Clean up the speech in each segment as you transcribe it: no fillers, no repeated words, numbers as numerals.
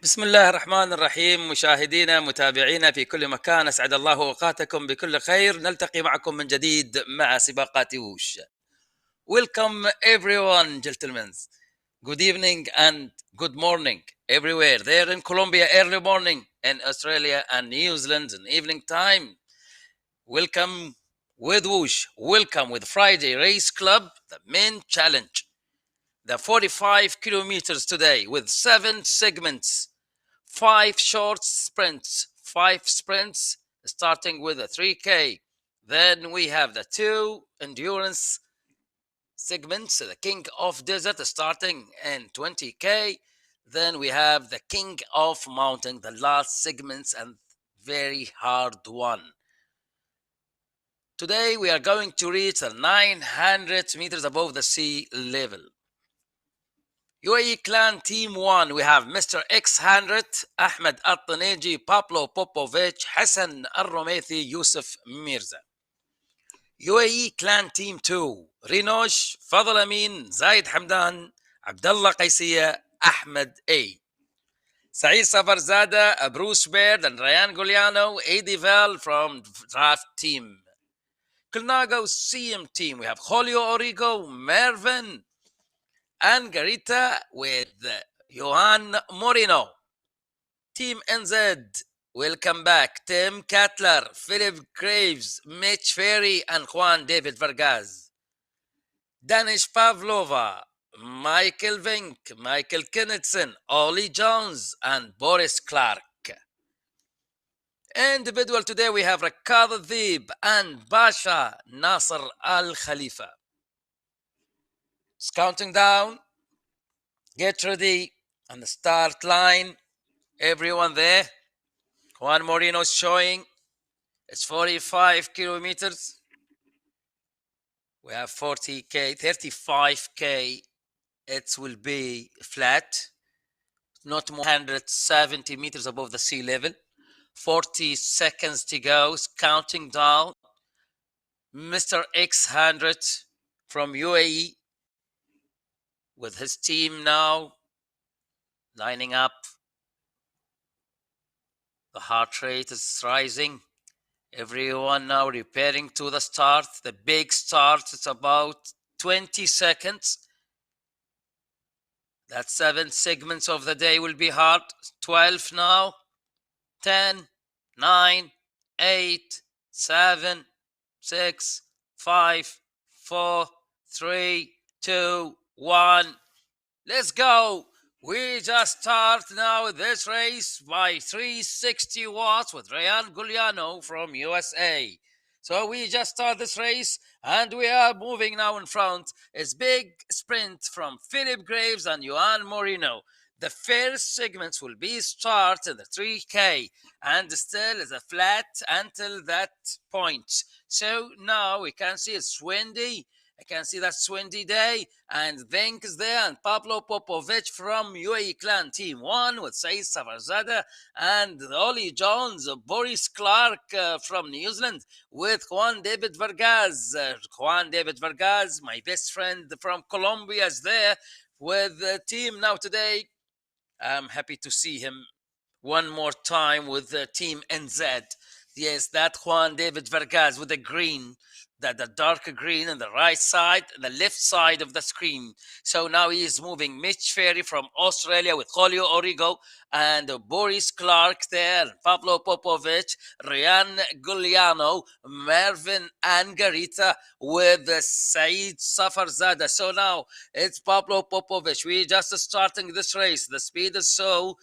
بسم الله الرحمن الرحيم. مشاهدينا متابعينا في كل مكان، أسعد الله أوقاتكم بكل خير. نلتقي معكم من جديد مع سباقات ووش. Welcome everyone, gentlemen. Good evening and good morning everywhere. There in Colombia, early morning, in Australia and New Zealand, in evening time. Welcome with whoosh. Welcome with Friday Race Club, the main challenge. The 45 kilometers today with 7 segments. 5 short sprints, 5 sprints, starting with a 3K. Then we have the 2 endurance segments, the King of Desert starting in 20K. Then we have the King of Mountain, the last segments and very hard one. Today we are going to reach 900 meters above the sea level. UAE Clan Team 1, we have Mr. X100, Ahmed Al-Taneji, Pablo Popovich, Hassan Al-Romethi, Yusuf Mirza. UAE Clan Team 2, Rinosh, Fadl Amin, Zaid Hamdan, Abdullah Qaisiya, Ahmed A. Saeed Safarzada, Bruce Baird, and Ryan Gugliano, Adi Val from Draft Team. Kulnago CM Team, we have Julio Origo, Mervin, and Garita with Juan Moreno. Team NZ, welcome back. Tim Cutler, Philip Graves, Mitch Ferry, and Juan David Vargas. Danish Pavlova, Michael Vink, Michael Kennetson, Ollie Jones, and Boris Clark. Individual today we have Ricardo Deeb and Basha Nasser Al Khalifa. It's counting down. Get ready on the start line. Everyone there. Juan Moreno is showing. It's 45 kilometers. We have 40K, 35K. It will be flat. Not more than 170 meters above the sea level. 40 seconds to go. It's counting down. Mr. X100 from UAE with his team now lining up. The heart rate is rising. Everyone now preparing to the start. The big start is about 20 seconds. That 7 segments of the day will be hard. 12 now. 10, 9, 8, 7, 6, 5, 4, 3, 2, 1. Let's go. We just start now this race by 360 watts with Ryan Gugliano from USA. So we just start this race and we are moving now in front. It's big sprint from Philip Graves and Juan Moreno. The first segments will be start in the 3K and still is a flat until that point. So now we can see it's windy. I can see that windy day, and Venk is there, and Pablo Popovich from UAE Clan Team 1 with Saeed Safarzada, and Ollie Jones, Boris Clark from New Zealand with Juan David Vargas. Juan David Vargas, my best friend from Colombia, is there with the team now today. I'm happy to see him one more time with the Team NZ. Yes, that Juan David Vargas with the green, the dark green on the right side, the left side of the screen. So now he is moving Mitch Ferry from Australia with Julio Origo and Boris Clark there, Pablo Popovich, Ryan Gugliano, Mervin and Garita with Saeed Safarzada. So now it's Pablo Popovich. We just starting this race. The speed is so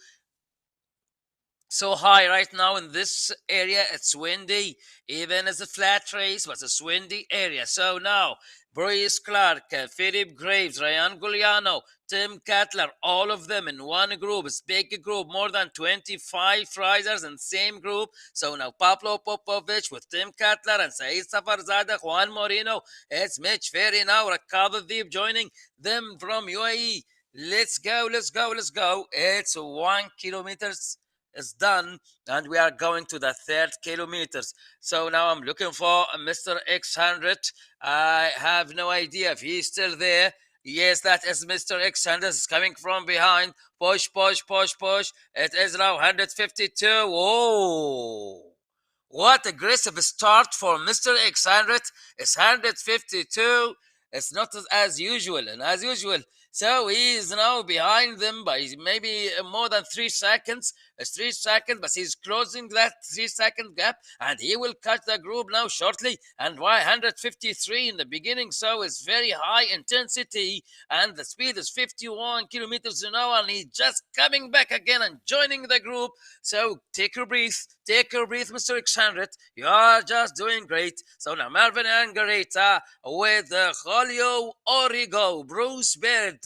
high right now in this area. It's windy, even as a flat race, but it's windy area. So now Boris Clark, Philip Graves, Ryan Gugliano, Tim Cutler, all of them in one group. It's big group, more than 25 riders in the same group. So now Pablo Popovich with Tim Cutler and Saeed Safarzada, Juan Moreno. It's Mitch Ferry now, Ricardo Deeb joining them from UAE. Let's go, let's go, let's go. It's 1 kilometers is done and we are going to the 3rd kilometers. So now I'm looking for Mr. X100. I have no idea if he's still there. Yes, that is Mr. X Sanders coming from behind. Push, push, push, push. It is now 152. Oh, what aggressive start for Mr. X 100. It's 152. It's not as usual, and as usual. So he is now behind them by maybe more than 3 seconds. It's 3 seconds, but he's closing that 3 second gap, and he will cut the group now shortly. And 153 in the beginning, so it's very high intensity, and the speed is 51 kilometers an hour, and he's just coming back again and joining the group. So take your breath. Take your breath, Mr. X100. You are just doing great. So now Marvin Angarita with Julio Origo, Bruce Baird,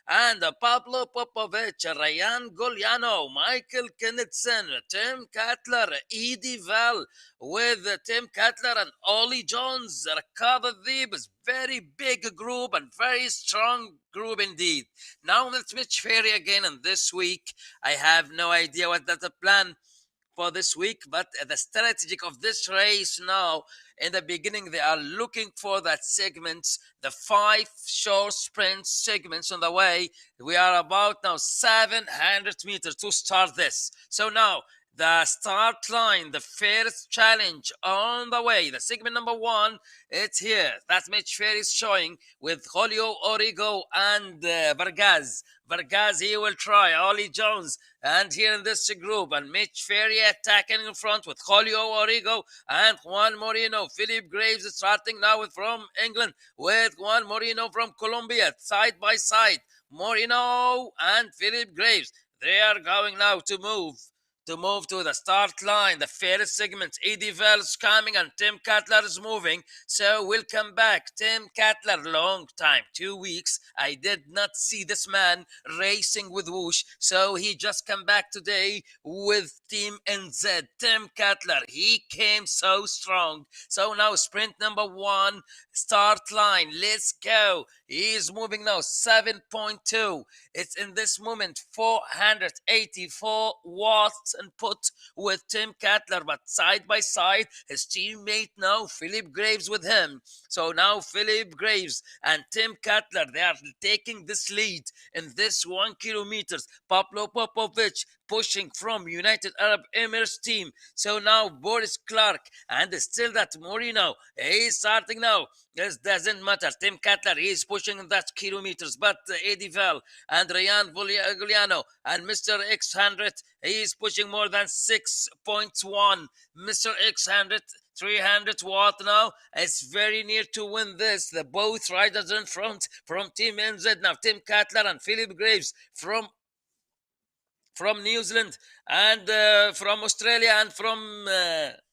and Pablo Popovich, Ryan Goliano, Michael Kennison, Tim Cutler, Edie Val with Tim Cutler and Ollie Jones. Ricardo Deeb is very big group and very strong group indeed. Now let's Mitch Ferry again, and this week I have no idea what that's the plan for this week, but the strategic of this race now, in the beginning, they are looking for that segments, the 5 short sprint segments on the way. We are about now 700 meters to start this. So now the start line, the first challenge on the way, the segment number 1, it's here. That's Mitch Ferry is showing with Julio Origo and Vargas. Vargas, he will try. Ollie Jones, and here in this group, and Mitch Ferry attacking in front with Julio Origo and Juan Moreno. Philip Graves is starting now from England with Juan Moreno from Colombia, side by side. Moreno and Philip Graves, they are going now to move to the start line. The first segment, Eddie Vels coming and Tim Cutler is moving. So we'll come back. Tim Cutler, long time, 2 weeks. I did not see this man racing with Whoosh. So he just come back today with Team NZ. Tim Cutler, he came so strong. So now sprint number 1, start line. Let's go. He is moving now 7.2. It's in this moment 484 watts input with Tim Cutler, but side by side, his teammate now, Philip Graves, with him. So now Philip Graves and Tim Cutler, they are taking this lead in this 1 kilometer. Pablo Popovich pushing from United Arab Emirates team. So now Boris Clark and still that Moreno, he's starting now. This doesn't matter. Tim Cutler, he's pushing that kilometers, but Eddie Val and Ryan Gugliano and Mr. X100, he's pushing more than 6.1. Mr. X100, 300 watt now. It's very near to win this. The both riders in front from Team NZ now. Tim Cutler and Philip Graves from New Zealand and from Australia and from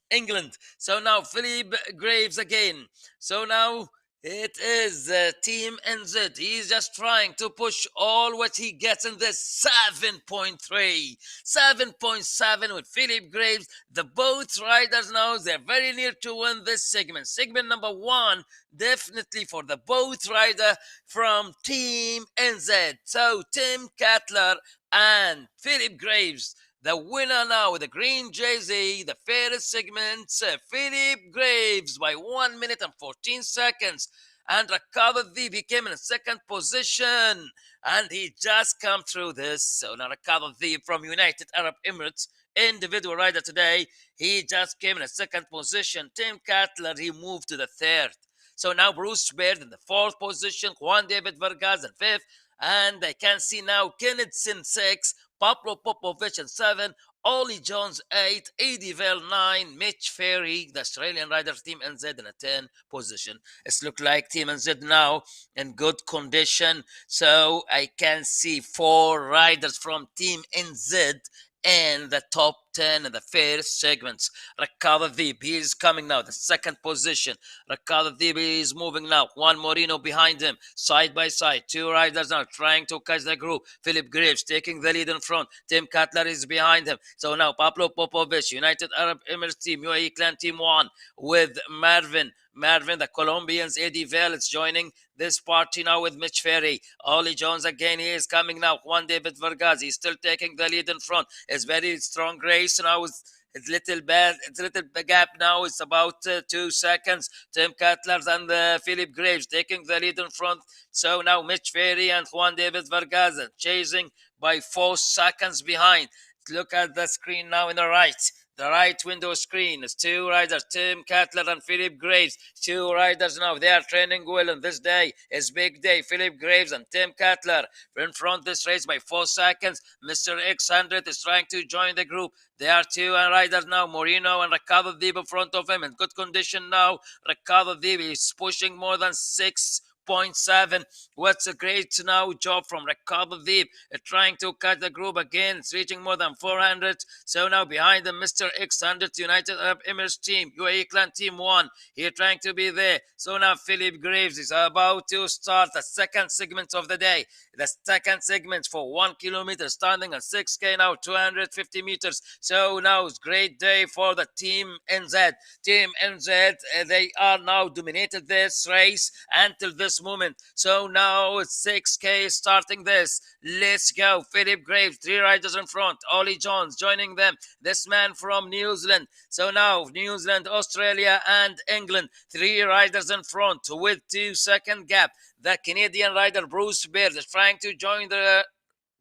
England. So now Philip Graves again. So now it is Team NZ. He's just trying to push all what he gets in this 7.3, 7.7 with Philip Graves. The both riders now, they're very near to win this segment. Segment number 1, definitely for the both rider from Team NZ. So Tim Cutler and Philip Graves, the winner now with the green jersey, the fairest segment, Philip Graves by 1 minute and 14 seconds. And Ricardo V came in second position, and he just come through this. So now Ricardo V from United Arab Emirates, individual rider today, he just came in a second position. Tim Cutler, he moved to the third. So now Bruce Baird in the fourth position, Juan David Vargas in fifth, and I can see now Kenneth in 6, Pablo Popovich in 7, Ollie Jones 8, Eddie Vale 9, Mitch Ferry, the Australian rider, Team NZ in a 10 position. It's look like Team NZ now in good condition. So I can see 4 riders from Team NZ in the top 10 in the first segments. Ricardo Deeb, he is coming now, the second position. Ricardo Deeb is moving now. Juan Moreno behind him, side by side. 2 riders now trying to catch the group. Philip Graves taking the lead in front. Tim Cutler is behind him. So now Pablo Popovich, United Arab Emirates team, UAE Clan Team 1 with Marvin, the Colombians. Eddie Vale is joining this party now with Mitch Ferry. Ollie Jones again, he is coming now. Juan David Vargas, he's still taking the lead in front. It's very strong race now with It's little bad. It's a little gap now. It's about 2 seconds. Tim Cutler and Philip Graves taking the lead in front. So now Mitch Ferry and Juan David Vargas are chasing by 4 seconds behind. Look at the screen now in the right. The right window screen is two riders, Tim Cutler and Philip Graves. Two riders now. They are training well on this day. It's big day. Philip Graves and Tim Cutler in front this race by 4 seconds. Mr. X100 is trying to join the group. There are two riders now, Moreno and Ricardo Deeb in front of him in good condition now. Ricardo Deeb is pushing more than 6.7. What's a great now job from Ricardo Deeb trying to cut the group again. It's reaching more than 400. So now behind the Mr. X100 United Arab Emirates team, UAE Clan Team 1. Here trying to be there. So now Philip Graves is about to start the second segment of the day. The second segment for 1 kilometer standing at 6K now, 250 meters. So now it's great day for the Team NZ. Team NZ, they are now dominated this race until this moment. So now it's 6K starting this. Let's go. Philip Graves, 3 riders in front. Ollie Jones joining them. This man from New Zealand. So now New Zealand, Australia and England. 3 riders in front with 2-second gap. The Canadian rider Bruce Baird is trying to join the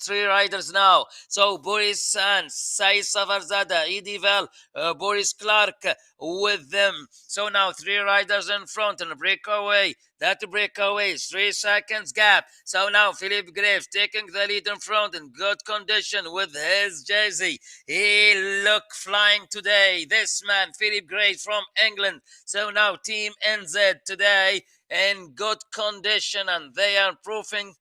3 riders now. So Boris Sands, Sai Savarzada, Edival, Boris Clark with them. So now 3 riders in front and a breakaway. That breakaway is 3 seconds gap. So now Philip Graves taking the lead in front in good condition with his jersey. He look flying today. This man, Philip Graves from England. So now Team NZ today in good condition, and they are proving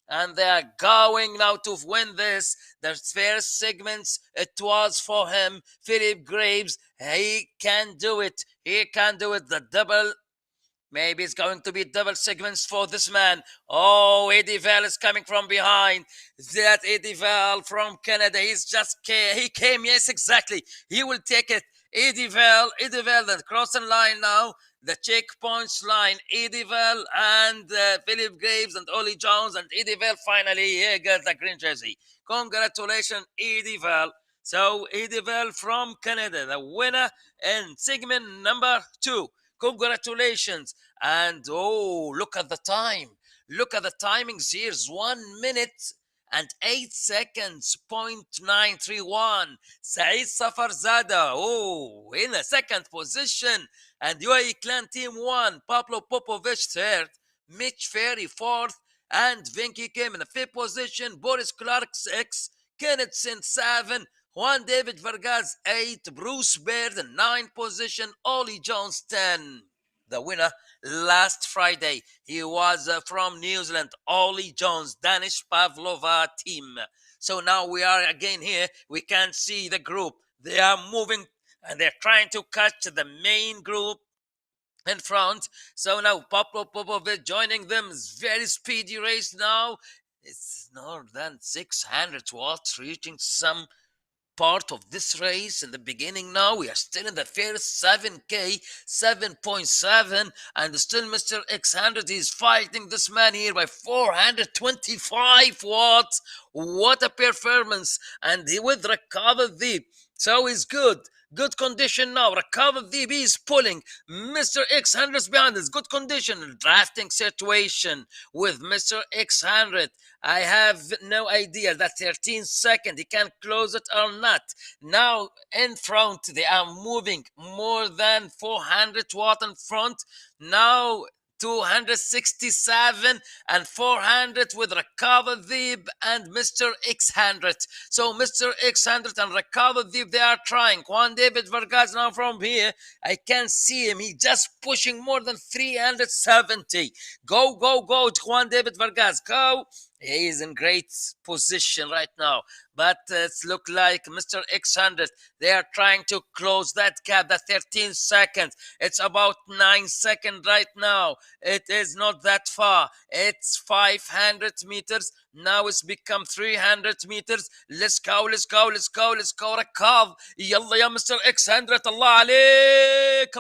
and they are going now to win this. The first segments, it was for him. Philip Graves, he can do it. He can do it. The double, maybe it's going to be double segments for this man. Oh, Eddie Val is coming from behind. That Eddie Val from Canada, he came, yes, exactly. He will take it. Eddie Val, the crossing line now. The checkpoints line, Edival and Philip Graves and Ollie Jones and Edival finally here got the green jersey. Congratulations, Edival. So Edival from Canada, the winner in segment number 2. Congratulations. And oh, look at the time. Look at the timings here. 1 minute and 8 seconds, 0.931. Saeed Safarzada, oh, in the second position. And UAE Clan Team 1, Pablo Popovich 3rd, Mitch Ferry 4th, and Vinky Kim in the 5th position, Boris Clark 6th, Kenneth Sin 7, Juan David Vargas 8, Bruce Baird in 9th position, Ollie Jones 10. The winner last Friday, he was from New Zealand, Ollie Jones, Danish Pavlova team. So now we are again here. We can see the group. They are moving and they're trying to catch the main group in front. So now Pablo Popovic joining them. It's very speedy race now. It's more than 600 watts reaching some part of this race in the beginning. Now we are still in the first 7K, 7.7, and still Mr. X100 is fighting this man here by 425 watts. What a performance. And he with Ricardo Deeb, so he's good condition now. Ricardo Deeb is pulling. Mr. X100 is behind us. Good condition. Drafting situation with Mr. X100. I have no idea that 13 seconds. He can close it or not. Now in front, they are moving more than 400 watt in front. Now 267 and 400 with Ricardo Deeb and Mr. X100. So Mr. X100 and Ricardo Deeb, they are trying. Juan David Vargas now from here, I can see him. He just pushing more than 370. Go, Juan David Vargas, go. He is in great position right now. But it's look like Mr. X100, they are trying to close that gap, that 13 seconds. It's about 9 seconds right now. It is not that far. It's 500 meters. Now it's become 300 meters. Let's go. ركاب. يلا يا Mr. X100. الله عليك.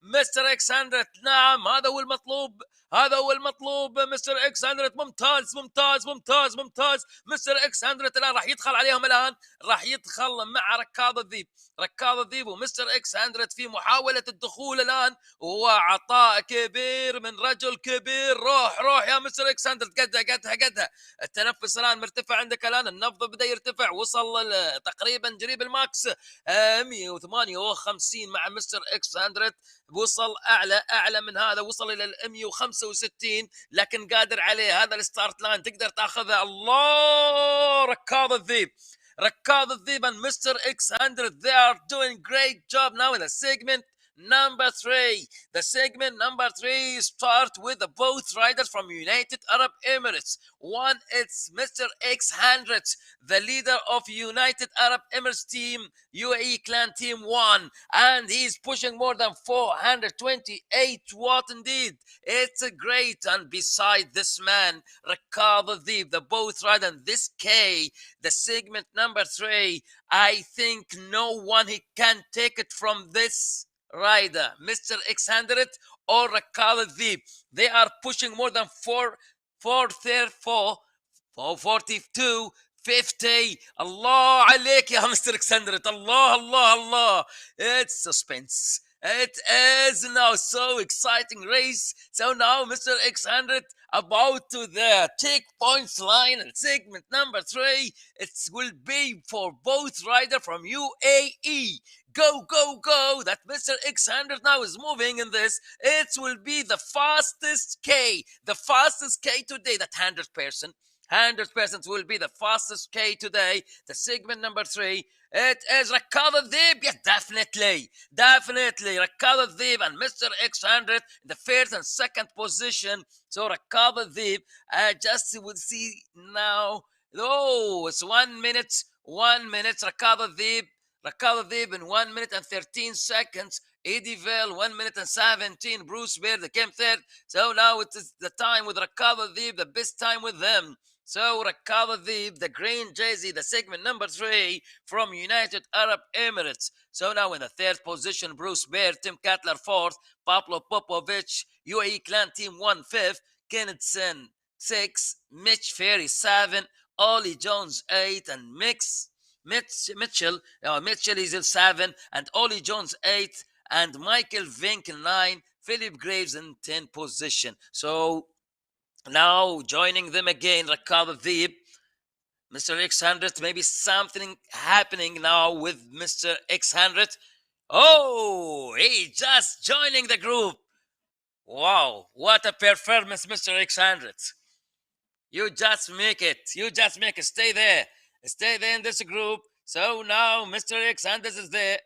مستر اكس 100. نعم، هذا هو المطلوب، هذا هو المطلوب. مستر اكس 100 ممتاز ممتاز ممتاز ممتاز. مستر اكس 100 الان راح يدخل عليهم، الان راح يدخل مع ركاض الذيب. ركاض الذيب ومستر اكس 100 في محاولة الدخول الان، وعطاء كبير من رجل كبير. روح روح يا مستر اكس 100، قدها قدها قدها. التنفس الان مرتفع عندك، الان النبض بدا يرتفع، وصل تقريبا قريب الماكس 158 مع مستر اكس 100. وصل اعلى من هذا، وصل الى ال 165، لكن قادر عليه. هذا الستارت لاين تقدر تاخذها. الله، ركاض الذيب، ركاض الذيب and Mr. X100, they are doing great job now in the segment number 3. The segment number 3 start with the both riders from United Arab Emirates. One, it's Mr. X100, the leader of United Arab Emirates team, UAE clan team 1, and he's pushing more than 428 watt indeed. It's a great. And beside this man, Raqab Adib, the both rider, and this K, the segment number 3, I think no one he can take it from this rider, Mr. X100 or Raqab Adib. They are pushing more than 42 50. Allah عليك يا مستر اكسندرت. الله الله الله. It's suspense. It is now so exciting race. So now Mr. X100 about to the take points line, and segment number 3, it will be for both rider from UAE. Go, go, go. That Mr. X100 now is moving in this. It will be the fastest K. The fastest K today. That 100% will be the fastest K today. The segment number 3. It is Raqab Adib. Yes, definitely. Definitely. Raqab Adib and Mr. X100 in the first and second position. So Raqab Adib, just will see now. Oh, it's 1 minute. 1 minute. Raqab Adib in 1 minute and 13 seconds. Eddie Vale, 1 minute and 17. Bruce Baird came third. So now it is the time with Raqab Adib, the best time with them. So Raqab Adib, the green jersey, the segment number 3 from United Arab Emirates. So now in the third position, Bruce Baird, Tim Cutler 4th, Pablo Popovich, UAE Clan Team 1 5th, Kennethson 6, Mitch Ferry 7, Ollie Jones 8, and Mitchell is in 7, and Ollie Jones 8, and Michael Vink 9, Philip Graves in 10 position. So now joining them again, Raqab Adib, Mr. X100, maybe something happening now with Mr. X100. Oh, he just joining the group. Wow, what a performance, Mr. X100. You just make it. You just make it. Stay there. Stay there in this group. So now Mr. X100 is there.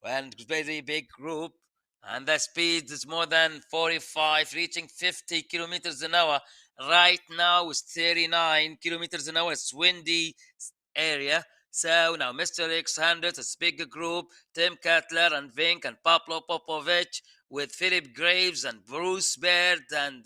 And very big group. And the speed is more than 45, reaching 50 kilometers an hour. Right now it's 39 kilometers an hour. It's windy area. So now Mr. X100, it's big group. Tim Cutler and Vink and Pablo Popovich with Philip Graves and Bruce Baird and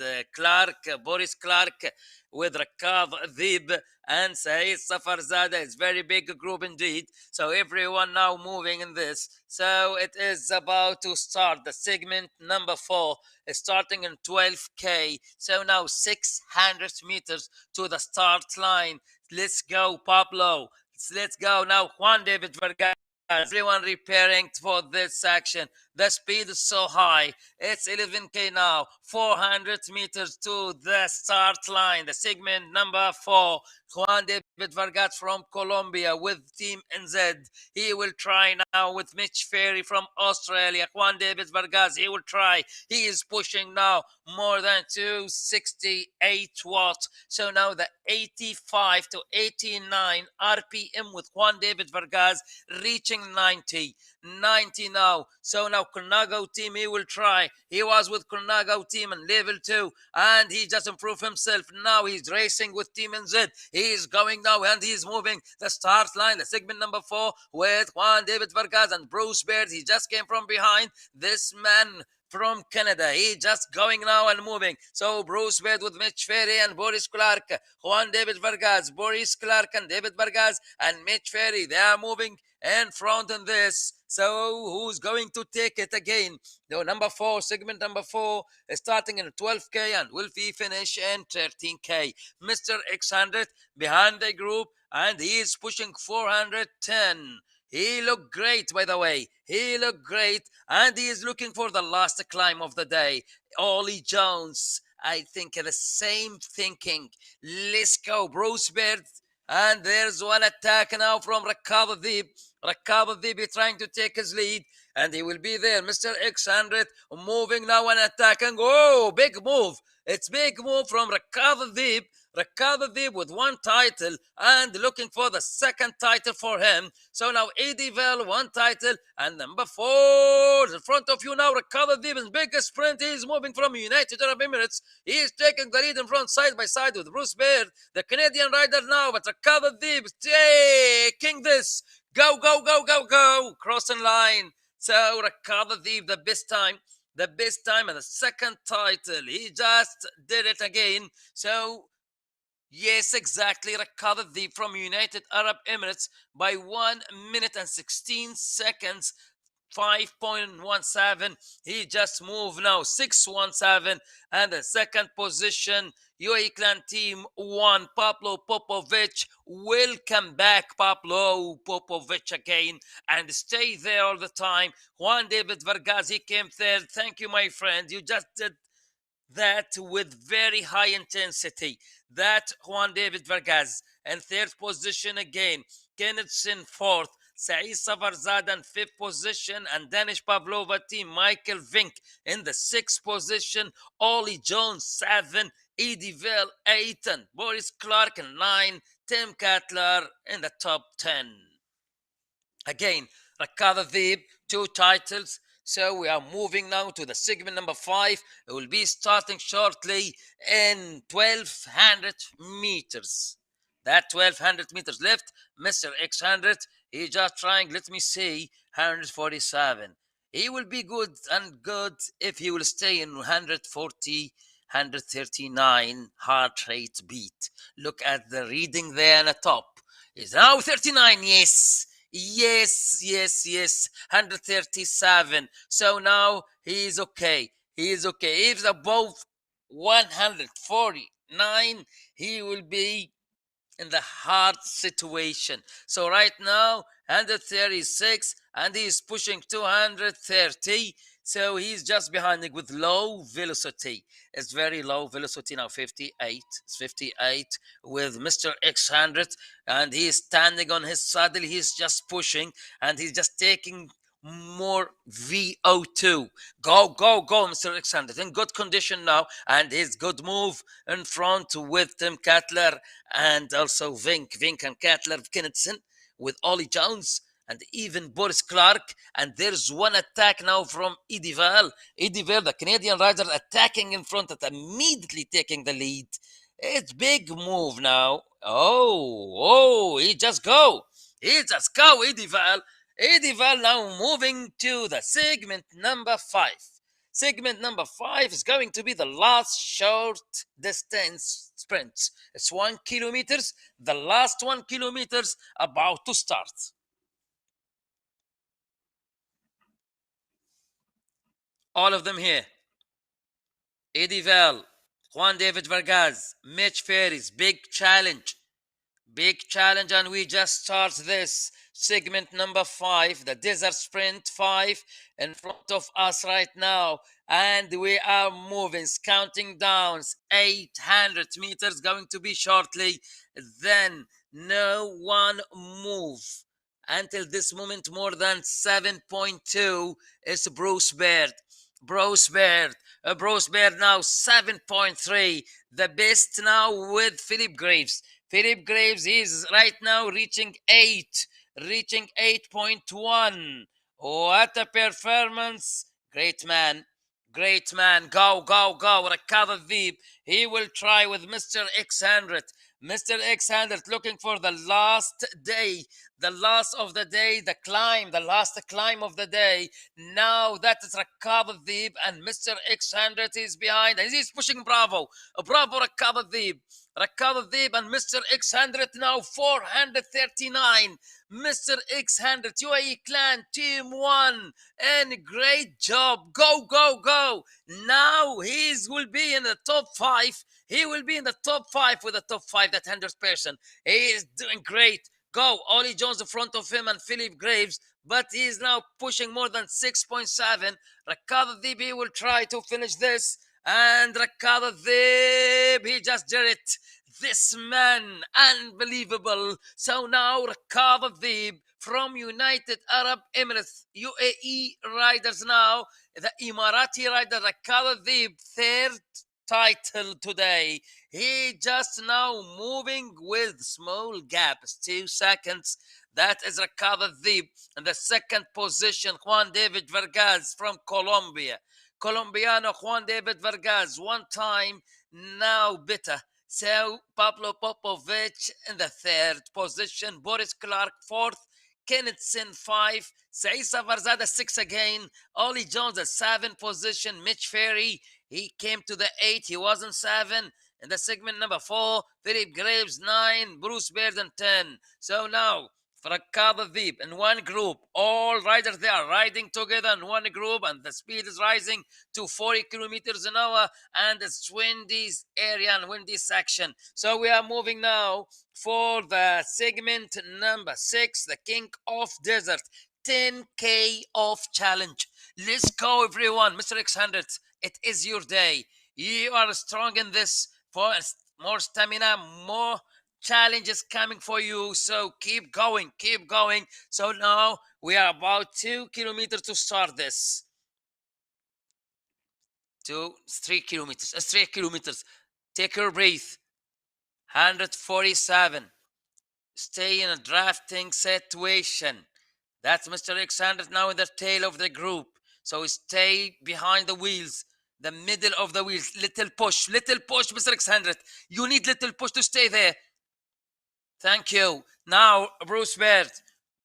Boris Clark with Raqab Adib and Saeed Safarzada. It's very big group indeed. So everyone now moving in this. So it is about to start the segment number 4, starting in 12K. So now 600 meters to the start line. Let's go, Pablo. Let's go now, Juan David Vargas. Everyone repairing for this section. The speed is so high. It's 11K now. 400 meters to the start line. The segment number 4. Juan David Vargas from Colombia with Team NZ. He will try now with Mitch Ferry from Australia. Juan David Vargas, he will try. He is pushing now more than 268 watts. So now the 85 to 89 RPM with Juan David Vargas reaching 90 now. So now Colnago team, he will try. He was with Colnago team in level 2 and he just improved himself. Now he's racing with Team NZ. He is going now and he's moving the start line, the segment number 4 with Juan David Vargas and Bruce Baird. He just came from behind. This man from Canada, he just going now and moving. So Bruce Baird with Mitch Ferry and Boris Clark, Juan David Vargas, Boris Clark and David Vargas and Mitch Ferry, they are moving in front in this. So who's going to take it again? No, number 4, segment number 4 is starting in 12K and will be finish in 13K. Mr. X100 behind the group and he is pushing 410. He looked great, by the way. He looked great, and he is looking for the last climb of the day. Ollie Jones, I think the same thinking. Let's go, Bruce Bird. And there's one attack now from Rakab Deep. Rakab Deep is trying to take his lead, and he will be there. Mr. X100 moving now and attacking. Oh, big move. It's big move from Rakab Deep. Rakab Deep with one title and looking for the second title for him. So now Edivell, one title, and number 4 in front of you now. Rakab Deep in biggest sprint. He's moving from United Arab Emirates. He is taking the lead in front side by side with Bruce Baird, the Canadian rider now. But Rakab Deep is taking this. Go, go, go, go, go. Crossing line. So Rakab Deep, the best time and the second title. He just did it again. So yes, exactly. Recovered the from United Arab Emirates by 1 minute and 16 seconds. 5.17. He just moved now 617 and the second position. UAE clan team 1. Pablo Popovic. Welcome back, Pablo Popovic, again, and stay there all the time. Juan David Vargas, he came third. Thank you, my friend. You just did that with very high intensity. That Juan David Vargas in third position again. Kennethson fourth. Saeed Savarzad in fifth position, and Danish Pavlova team Michael Vink in the sixth position. Ollie Jones 7, Edivell 8, and Boris Clark in 9. Tim Cutler in the top 10. Again, Rakada Deep, 2 titles. So we are moving now to the segment number 5. It will be starting shortly in 1200 meters. That 1200 meters left, Mr. X100, he's just trying, let me see, 147. He will be good and good if he will stay in 140, 139 heart rate beat. Look at the reading there on the top. It's now 39, yes. Yes. 137. So now he is okay. He's above 149. He will be in the hard situation. So right now, 136, and he's pushing 230. So he's just behind it with low velocity. It's very low velocity now, 58. It's 58 with Mr. X100, and he's standing on his saddle. He's just pushing, and he's just taking more VO2. Go, Mr. X100. In good condition now, and his good move in front with Tim Cutler and also Vink and Cutler, Kennethson with Ollie Jones and even Boris Clark. And there's one attack now from Edivell, the Canadian rider, attacking in front and immediately taking the lead. It's big move now. He just go, Edivell. Edivell now moving to the segment number 5. Segment number 5 is going to be the last short distance sprint. It's 1 kilometers. The last 1 kilometers about to start. All of them here. Edivell, Juan David Vargas, Mitch Ferris, big challenge, and we just start this segment number 5, the desert sprint 5, in front of us right now, and we are moving, counting downs, 800 meters going to be shortly. Then no one move until this moment. More than 7.2 is Bruce Baird. Bruce Baird now 7.3, the best now with Philip Graves. Philip Graves is right now reaching 8.1. What a performance. Great man. Go. Rakab Deep. He will try with Mr. X100. Mr. X-Handed looking for the last day, the last of the day, the climb, the last climb of the day. Now that is Rakab Adib, and Mr. X-Handed is behind, and he's pushing Bravo. Bravo Rakab Adib. Rakab Adib and Mr. X-Handed now 439. Mr. X-Handed, UAE Clan, Team 1. And great job. Go, go, go. Now he will be in the top 5. He will be in the top 5 with the top 5, that 100%. He is doing great. Go. Ollie Jones in front of him and Philip Graves, but he is now pushing more than 6.7. Rakab DB will try to finish this. And Rakab Dib, he just did it. This man, unbelievable. So now Rakab Dib from United Arab Emirates, UAE riders now, the Emirati rider Rakab Dib, third title today. He just now moving with small gaps, 2 seconds. That is Rakab Dib. In the second position, Juan David Vargas from Colombia. Colombiano Juan David Vargas, one time, now better. So Pablo Popovic in the third position, Boris Clark fourth, Kennethson 5, Saisa Varzada 6 again, Ollie Jones the 7th position, Mitch Ferry, he came to the 8, he wasn't 7. In the segment number 4, Philip Graves 9, Bruce Baird 10. So now, Rakab Deep in one group, all riders they are riding together in one group, and the speed is rising to 40 kilometers an hour, and it's windy area and windy section. So we are moving now for the segment number 6, the King of Desert 10K off challenge. Let's go, everyone. Mr. X100, it is your day. You are strong in this. For more stamina, more challenges coming for you. So keep going, keep going. So now we are about 2 kilometers to start this. 3 kilometers. 3 kilometers. Take your breath. 147. Stay in a drafting situation. That's Mr. Alexander now in the tail of the group. So stay behind the wheels, the middle of the wheels. Little push, Mr. Alexander. You need little push to stay there. Thank you. Now, Bruce Baird.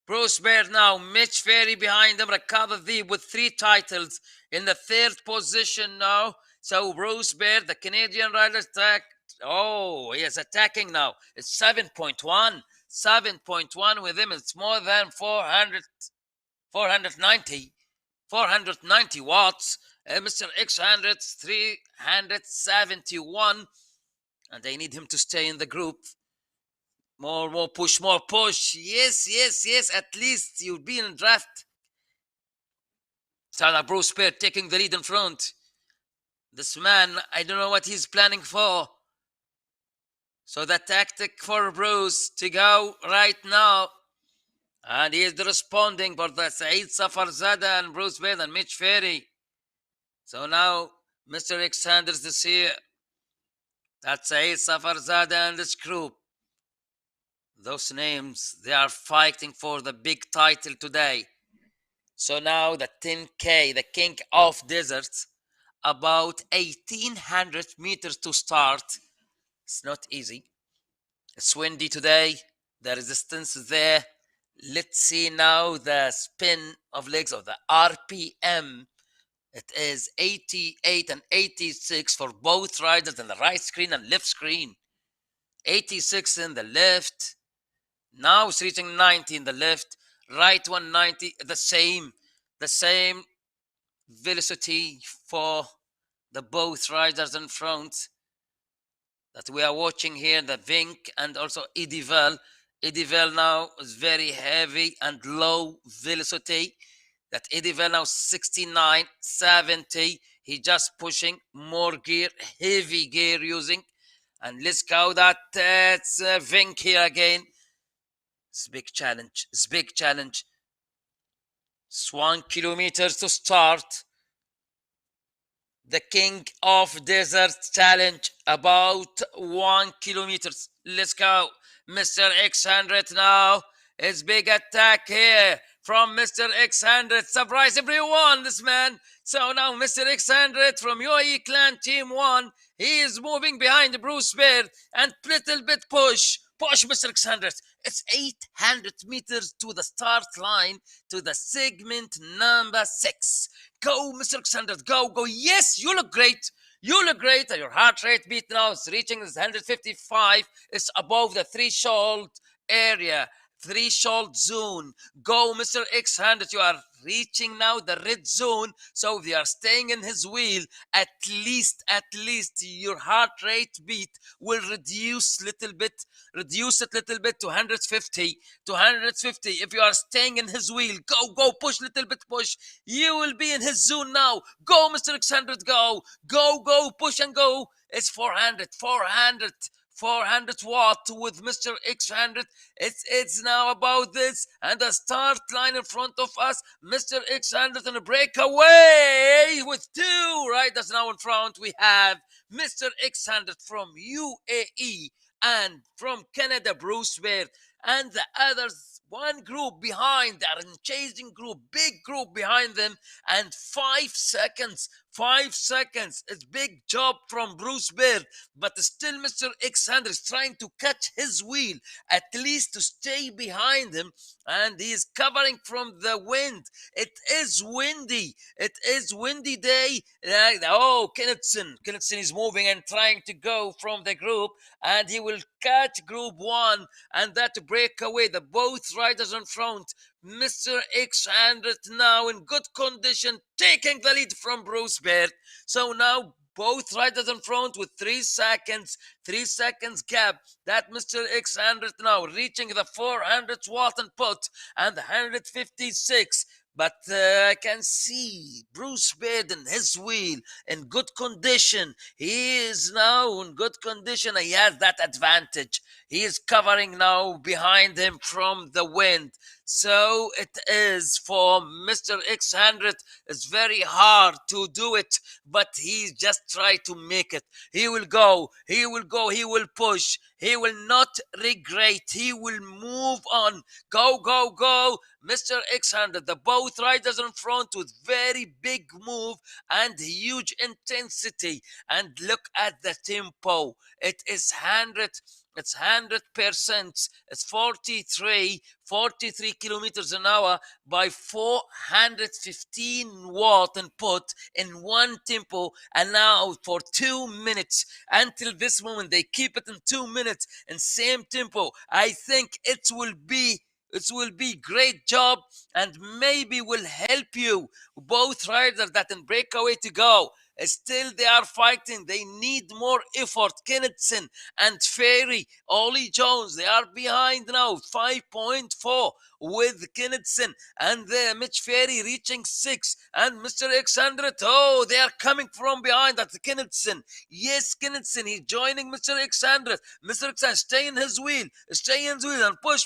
Bruce Baird now. Mitch Ferry behind him. Rakab Deep with 3 titles in the 3rd position now. So Bruce Baird, the Canadian rider, he is attacking now. It's 7.1. 7.1 with him. It's more than 490 watts. Mr. X100, 371. And they need him to stay in the group. More push, more push. Yes. At least you'll be in draft. Sarah Bruce Baird taking the lead in front. This man, I don't know what he's planning for. So the tactic for Bruce to go right now. And he is responding for the Saeed Safarzada and Bruce Baird and Mitch Ferry. So now Mr. X Sanders is here. That's Saeed Safarzada and this group. Those names, they are fighting for the big title today. So now the 10K, the King of Deserts, about 1800 meters to start. It's not easy. It's windy today. The resistance is there. Let's see now the spin of legs of the RPM. It is 88 and 86 for both riders in the right screen and left screen. 86 in the left. Now it's reaching 90 in the left. Right 190, the same velocity for the both riders in front that we are watching here, the Vink and also Edivel. Edivel now is very heavy and low velocity. That Edivel now 69, 70. He just pushing more gear, heavy gear using. And let's go that it's Vink here again. It's a big challenge. It's a big challenge. It's 1 kilometer to start. The King of Desert Challenge, about 1 kilometer. Let's go. Mr. X100 now. It's big attack here from Mr. X100. Surprise everyone, this man. So now Mr. X100 from UAE Clan Team 1. He is moving behind Bruce Beard and little bit push. Push Mr. X100. It's 800 meters to the start line to the segment number 6. Go Mr. X100. Go, go. Yes, you look great. You look great. Your heart rate beat now is reaching 155. It's above the threshold area. Threshold zone. Go, Mr. X100. You are reaching now the red zone. So they are staying in his wheel. At least your heart rate beat will reduce it little bit to 150. If you are staying in his wheel, go, push little bit, push. You will be in his zone now. Go, Mr. X100, go, push and go. It's 400 watt with Mr. X100. It's now about this, and the start line in front of us. Mr. X100 and a breakaway with 2 riders now in front. We have Mr. X100 from UAE and from Canada, Bruce Beard, and the others. One group behind, they're in chasing group, big group behind them, and 5 seconds. 5 seconds. It's big job from Bruce Beard, but still Mr. X100 is trying to catch his wheel, at least to stay behind him, and he is covering from the wind. It is windy. It is windy day. Oh, Kennethson is moving and trying to go from the group, and he will catch group 1, and that breakaway. The both riders in front. Mr. X100 now in good condition, taking the lead from Bruce Beard. So now both riders in front with 3 seconds gap. That Mr. X100 now reaching the 400 watt input and 156. But I can see Bruce Beard in his wheel in good condition. He is now in good condition. He has that advantage. He is covering now behind him from the wind. So it is for Mr. X100. It's very hard to do it, but he just try to make it. He will go, he will push. He will not regret. He will move on. Go. Mr. X100, the both riders in front with very big move and huge intensity. And look at the tempo. It is 100. It's 100%. It's 43 kilometers an hour by 415 watt input in one tempo. And now for 2 minutes, until this moment, they keep it in 2 minutes in same tempo. I think it will be great job, and maybe will help you. Both riders that in breakaway to go. Still they are fighting. They need more effort. Kennethson and Ferry, Ollie Jones, they are behind now. 5.4 with Kennethson, and Mitch Ferry reaching 6. And Mr. X100, oh, they are coming from behind. That's Kennethson. Yes, Kennethson, he's joining Mr. X100. Mr. X100, stay in his wheel, and push.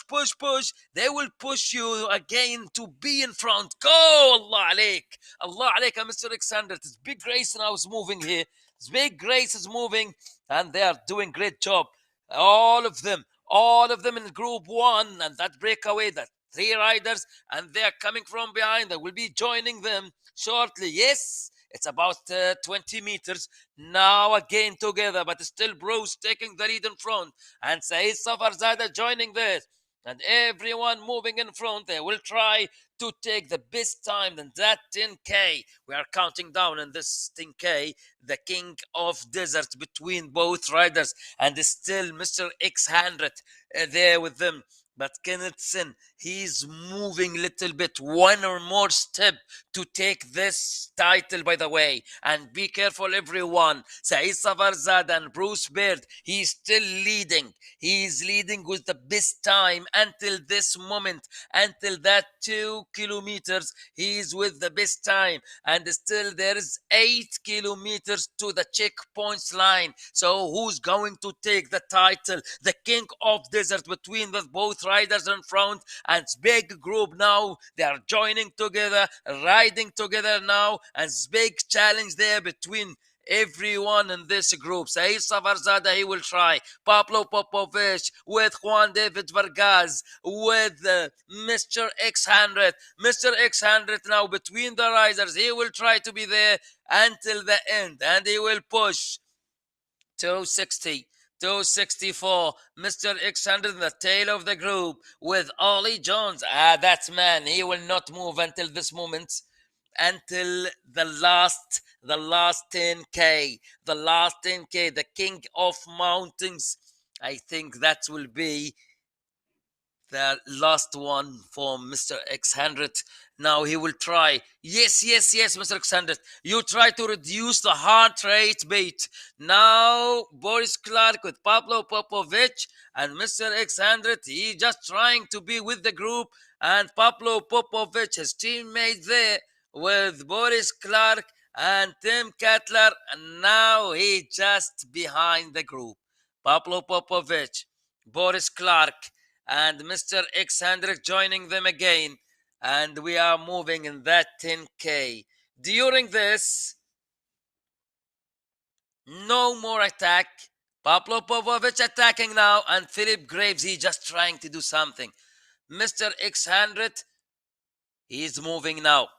They will push you again to be in front. Go, Allah alaik, Mr. X100. It's big race now is moving here. This big race is moving, and they are doing great job. All of them in group 1, and that breakaway, that 3 riders, and they are coming from behind. They will be joining them shortly. Yes, it's about 20 meters now again together, but still Bruce taking the lead in front, and Saeed Safarzada joining this. And everyone moving in front. They will try to take the best time in that 10K. We are counting down in this 10K, the king of desert between both riders, and still Mr. X100 there with them. But Kennethson, he's moving a little bit, one or more step to take this title, by the way. And be careful, everyone. Saeed Safarzad and Bruce Beard, he's still leading. He's leading with the best time until this moment, until that 2 kilometers. He's with the best time. And still there is 8 kilometers to the checkpoints line. So who's going to take the title? The king of desert between the both riders in front, and big group now. They are joining together, riding together now, and big challenge there between everyone in this group. Said Savarzada, he will try. Pablo Popovich with Juan David Vargas, with Mr. X100. Mr. X100 now between the risers. He will try to be there until the end, and he will push. 260, 264. Mr. X100 in the tail of the group with Ollie Jones. That man, he will not move until this moment, until the last 10K, the last 10K, the king of mountains. I think that will be the last one for Mr. X100. Now he will try. Yes, Mr. X100. You try to reduce the heart rate beat. Now Boris Clark with Pablo Popovich and Mr. X100. He just trying to be with the group. And Pablo Popovich, his teammate there with Boris Clark and Tim Cutler. And now he just behind the group. Pablo Popovich, Boris Clark, and Mr. X100 joining them again. And we are moving in that 10K. During this, no more attack. Pablo Popovich attacking now, and Philip Graves, he just trying to do something. Mr. X100, he's moving now.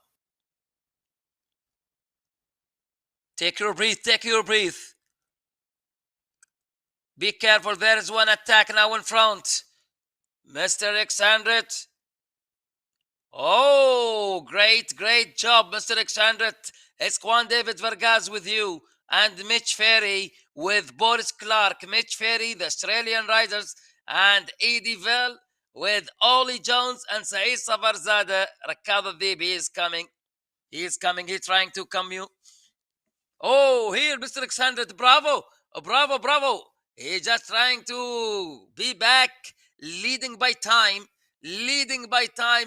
Take your breath. Be careful, there is one attack now in front. Mr. X100. Oh, great job, Mr. X100. It's Juan David Vargas with you, and Mitch Ferry with Boris Clark. Mitch Ferry, the Australian Riders, and Eddie Vell with Ollie Jones and Saeed Savarzada. Rakada Dib, he is coming. He's trying to come you. Oh, here, Mr. X100. Bravo. He's just trying to be back, leading by time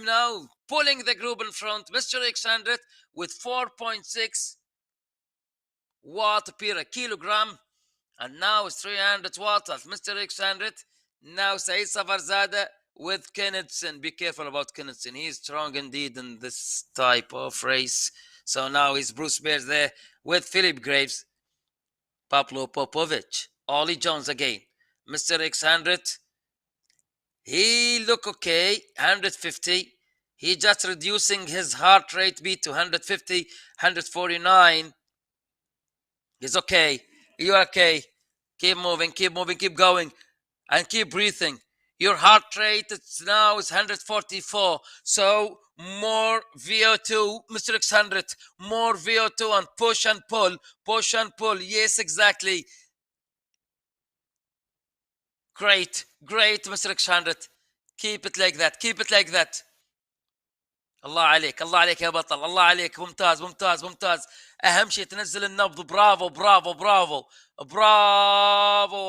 now, pulling the group in front. Mr. X100 with 4.6 watt per kilogram, and now it's 300 watts of Mr. X100. Now Saeed Savarzada with Kennedson. Be careful about Kennedson. He's strong indeed in this type of race. So now it's Bruce Bears there with Philip Graves, Pablo Popovich, Ollie Jones again. Mr. X100, he look okay, 150. He just reducing his heart rate beat to 150, 149. He's okay. You're okay. Keep moving, keep going, and keep breathing. Your heart rate now is 144. So more VO2, Mr. X100. More VO2 and push and pull. Yes, exactly. Great, Mr. X100. Keep it like that. الله عليك يا بطل. الله عليك. ممتاز. اهم شيء تنزل النبض. برافو.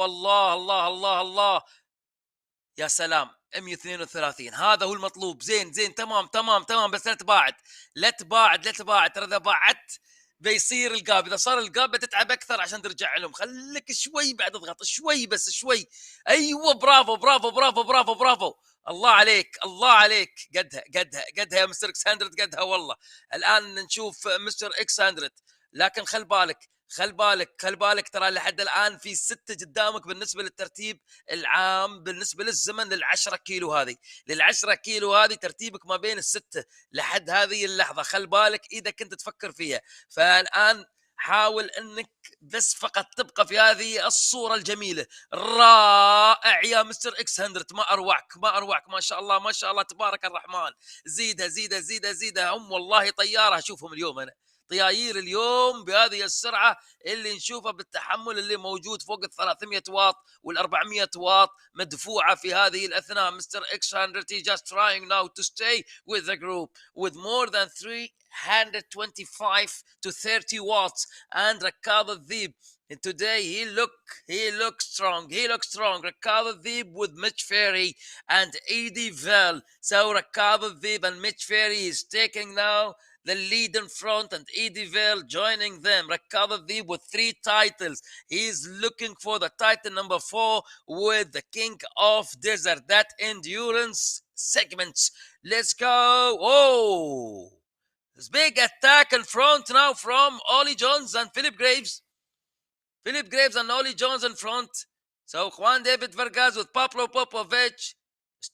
الله. يا سلام. 132. هذا هو المطلوب. زين. تمام. بس لا تباعد. ترى اذا بعدت بيصير القاب. اذا صار القاب بتتعب اكثر عشان ترجع لهم. خليك شوي بعد اضغط. شوي. ايوه برافو. الله عليك. قدها يا مستر اكس 100. قدها والله. الان نشوف مستر اكس 100. لكن خل بالك ترى لحد الان في 6 قدامك بالنسبه للترتيب العام، بالنسبه للزمن لل10 كيلو هذه. ترتيبك ما بين ال6 لحد هذه اللحظه. خل بالك اذا كنت تفكر فيها. فالان حاول انك بس فقط تبقى في هذه الصوره الجميله. رائع يا مستر اكس 100. ما اروعك. ما شاء الله تبارك الرحمن. زيدها. هم والله طياره. اشوفهم اليوم انا طياير اليوم بهذه السرعه اللي نشوفها بالتحمل اللي موجود فوق ال 300 واط وال 400 واط مدفوعه في هذه الاثناء. مستر اكس 100 is just trying now to stay with the group with more than 325 to 30 watts. And ركاض الذيب today he looks strong. ركاض الذيب with Mitch Ferry and Eddie Vell. So ركاض الذيب and Mitch Ferry is taking now the lead in front, and Eddie Vell joining them. ركاض الذيب with 3 titles. He's looking for the title number 4 with the King of Desert, that endurance segments. Let's go. Oh, this big attack in front now from Ollie Jones and Philip Graves. Philip Graves and Ollie Jones in front. So Juan David Vargas with Pablo Popovich.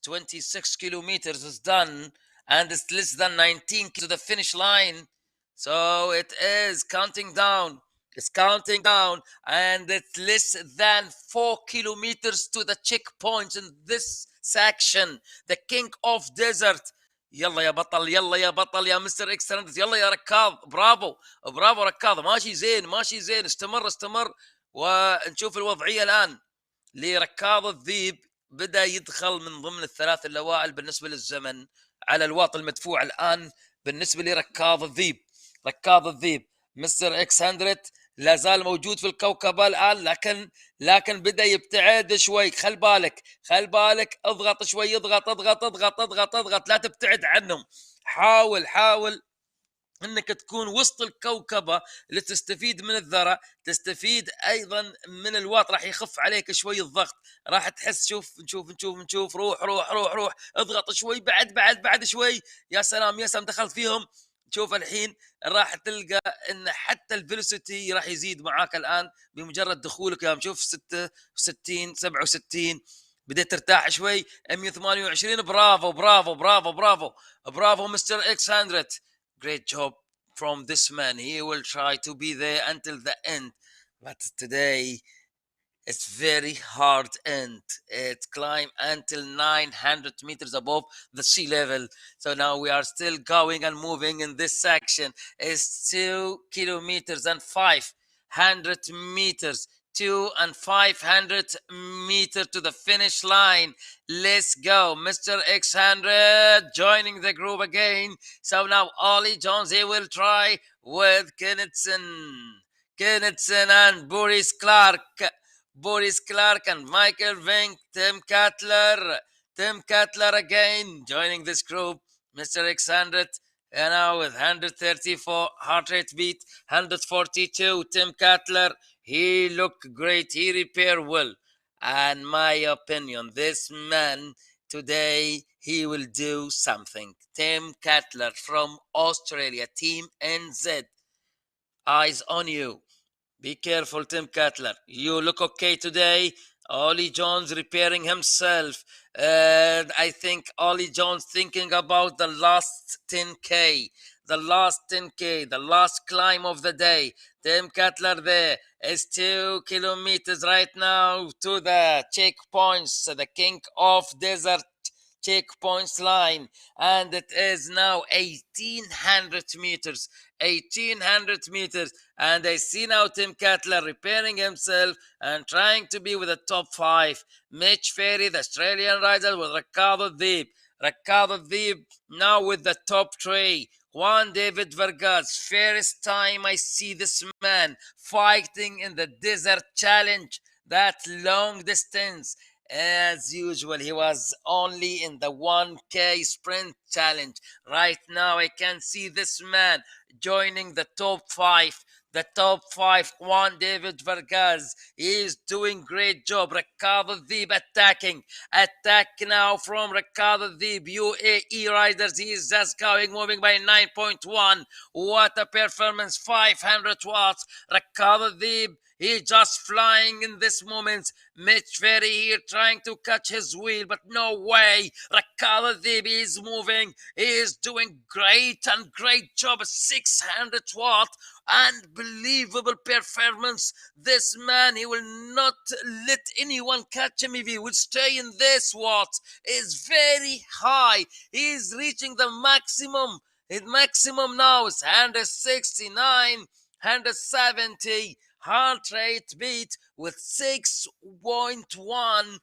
26 kilometers is done, and it's less than 19 to the finish line. So it is counting down. It's counting down, and it's less than 4 kilometers to the checkpoints in this section. The king of desert. يلا يا بطل، يلا يا بطل يا مستر اكسلنت، يلا يا ركاض، برافو برافو ركاض، ماشي زين ماشي زين، استمر استمر. ونشوف الوضعيه الان لركاض الذيب، بدا يدخل من ضمن الثلاث الاوائل بالنسبه للزمن على الواط المدفوع الان بالنسبه لركاض الذيب. ركاض الذيب مستر اكس 100 لا زال موجود في الكوكب الان، لكن بدا يبتعد شوي. خل بالك خل بالك، اضغط شوي، اضغط اضغط اضغط اضغط اضغط، لا تبتعد عنهم. حاول انك تكون وسط الكوكبه لتستفيد من الذره، تستفيد ايضا من الواط، راح يخف عليك شوي الضغط، راح تحس. شوف روح روح روح روح، اضغط شوي، بعد شوي. يا سلام يا سلام، دخلت فيهم. شوف الحين راح تلقى ان حتى الفيلوسيتي راح يزيد معاك الان بمجرد دخولك. يا شوف 66 67، بديت ترتاح شوي. 128، برافو برافو برافو برافو برافو مستر اكس 100. Great job from this man. He will try to be there until the end, but today it's very hard end. It climbed until 900 meters above the sea level. So now we are still going and moving in this section. It's 2 kilometers and 500 meters. 2,500 meters to the finish line. Let's go. Mr. X100 joining the group again. So now Ollie Jones, he will try with Kennetson and Boris Clark. Boris Clark and Michael Vink. Tim Cutler again joining this group. Mr. X100 and now with 134 heart rate beat. 142 Tim Cutler. He looked great. He repaired well. And my opinion, this man today, he will do something. Tim Cutler from Australia, Team NZ. Eyes on you. Be careful, Tim Cutler. You look okay today. Ollie Jones repairing himself. And I think Ollie Jones thinking about the last 10K. The last 10K, the last climb of the day. Tim Cutler there is 2 kilometers right now to the checkpoints, the king of desert checkpoints line. And it is now 1800 meters. 1800 meters. And I see now Tim Cutler repairing himself and trying to be with the top 5. Mitch Ferry, the Australian rider, with Ricardo Deep. Ricardo Deep now with the top 3. Juan David Vargas. First time I see this man fighting in the desert challenge, that long distance. As usual, he was only in the 1K sprint challenge. Right now, I can see this man joining the top 5. The top 5, Juan David Vargas. He is doing great job. Ricardo Deeb attacking. Attack now from Ricardo Deeb. UAE riders. He is just moving by 9.1. What a performance. 500 watts. Ricardo Deeb. He just flying in this moment. Mitch Ferry here trying to catch his wheel, but no way. Ricardo Deeb is moving. He is doing great job. 600 watt. Unbelievable performance. This man, he will not let anyone catch him if he will stay in this watt. Is very high. He is reaching the maximum. His maximum now is 169, 170 heart rate beat with 6.1.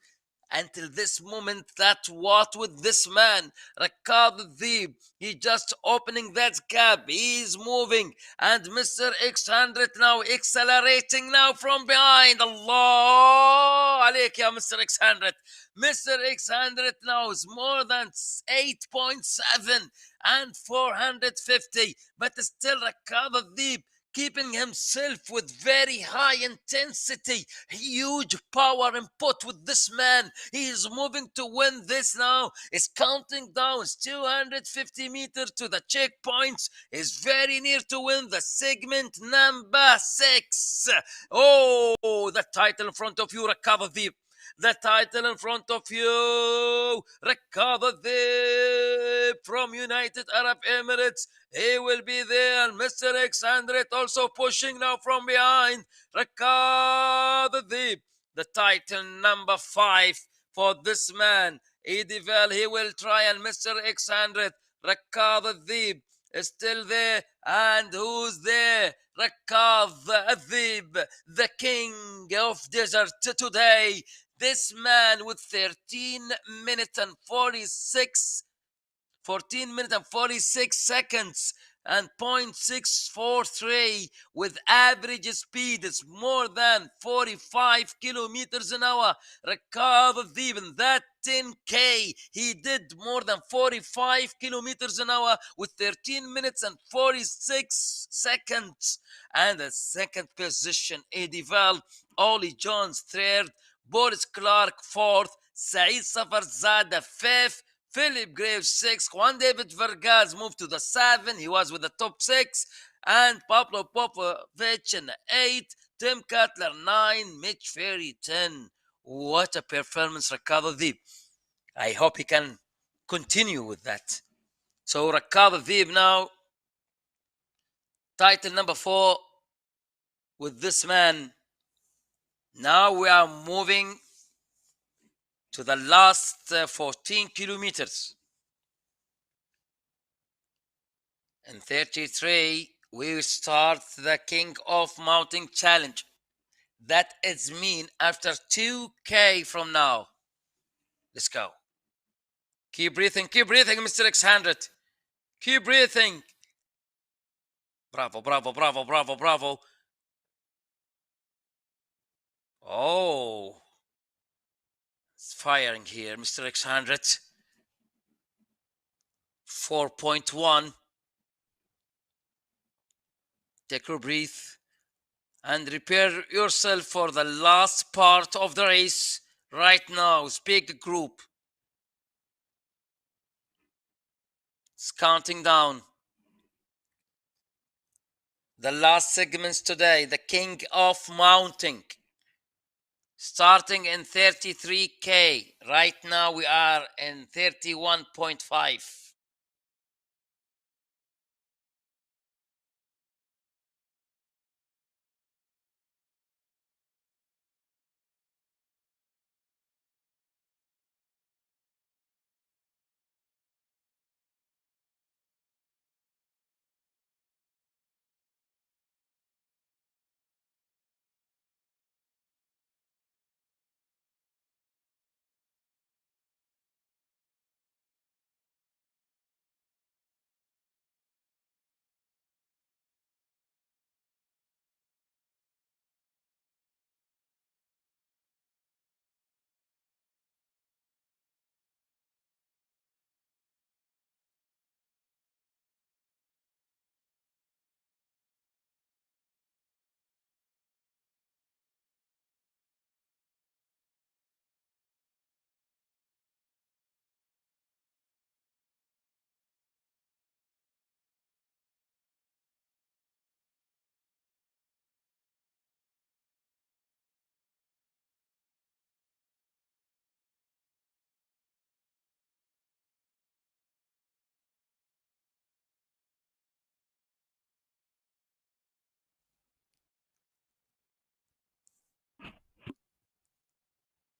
Until this moment, that what with this man, Ricardo Deeb, he just opening that gap, he's moving, and Mr. X100 now accelerating now from behind. Allah عليك يا Mr. X100. Mr. X100 now is more than 8.7 and 450, but still Ricardo Deeb keeping himself with very high intensity, huge power input with this man. He is moving to win this now. Is counting down. It's 250 meters to the checkpoints. Is very near to win the segment number 6. Oh, the title in front of you, recover the title in front of you, recover from United Arab Emirates. He will be there. Mr. Alexandret also pushing now from behind. Recover the title number 5 for this man. Edivel, he will try, and Mr. Alexandret, recover is still there. And who's there? Recover the king of desert today. This man with 14 minutes and 46 seconds and 0.643 with average speed is more than 45 kilometers an hour. Recover even that 10K. He did more than 45 kilometers an hour with 13 minutes and 46 seconds. And the second position, Edival, Ollie Jones third, Boris Clark fourth, Saeed Safarzada fifth, Philip Graves 6, Juan David Vargas moved to the 7. He was with the top 6. And Pablo Popovich in the 8. Tim Cutler 9. Mitch Ferry 10. What a performance, Ricardo Deep. I hope he can continue with that. So Ricardo Deep now, title number 4 with this man. Now we are moving to the last 14 kilometers. In 33, we start the King of Mountain Challenge. That is mean after 2K from now. Let's go. Keep breathing, Mr. Alexander. Keep breathing. Bravo, bravo, bravo, bravo, bravo. Oh. It's firing here, Mr. Alexander. 4.1. Take your breath and prepare yourself for the last part of the race right now. It's big group. It's counting down. The last segments today, the King of Mounting. Starting in 33K. Right now we are in 31.5.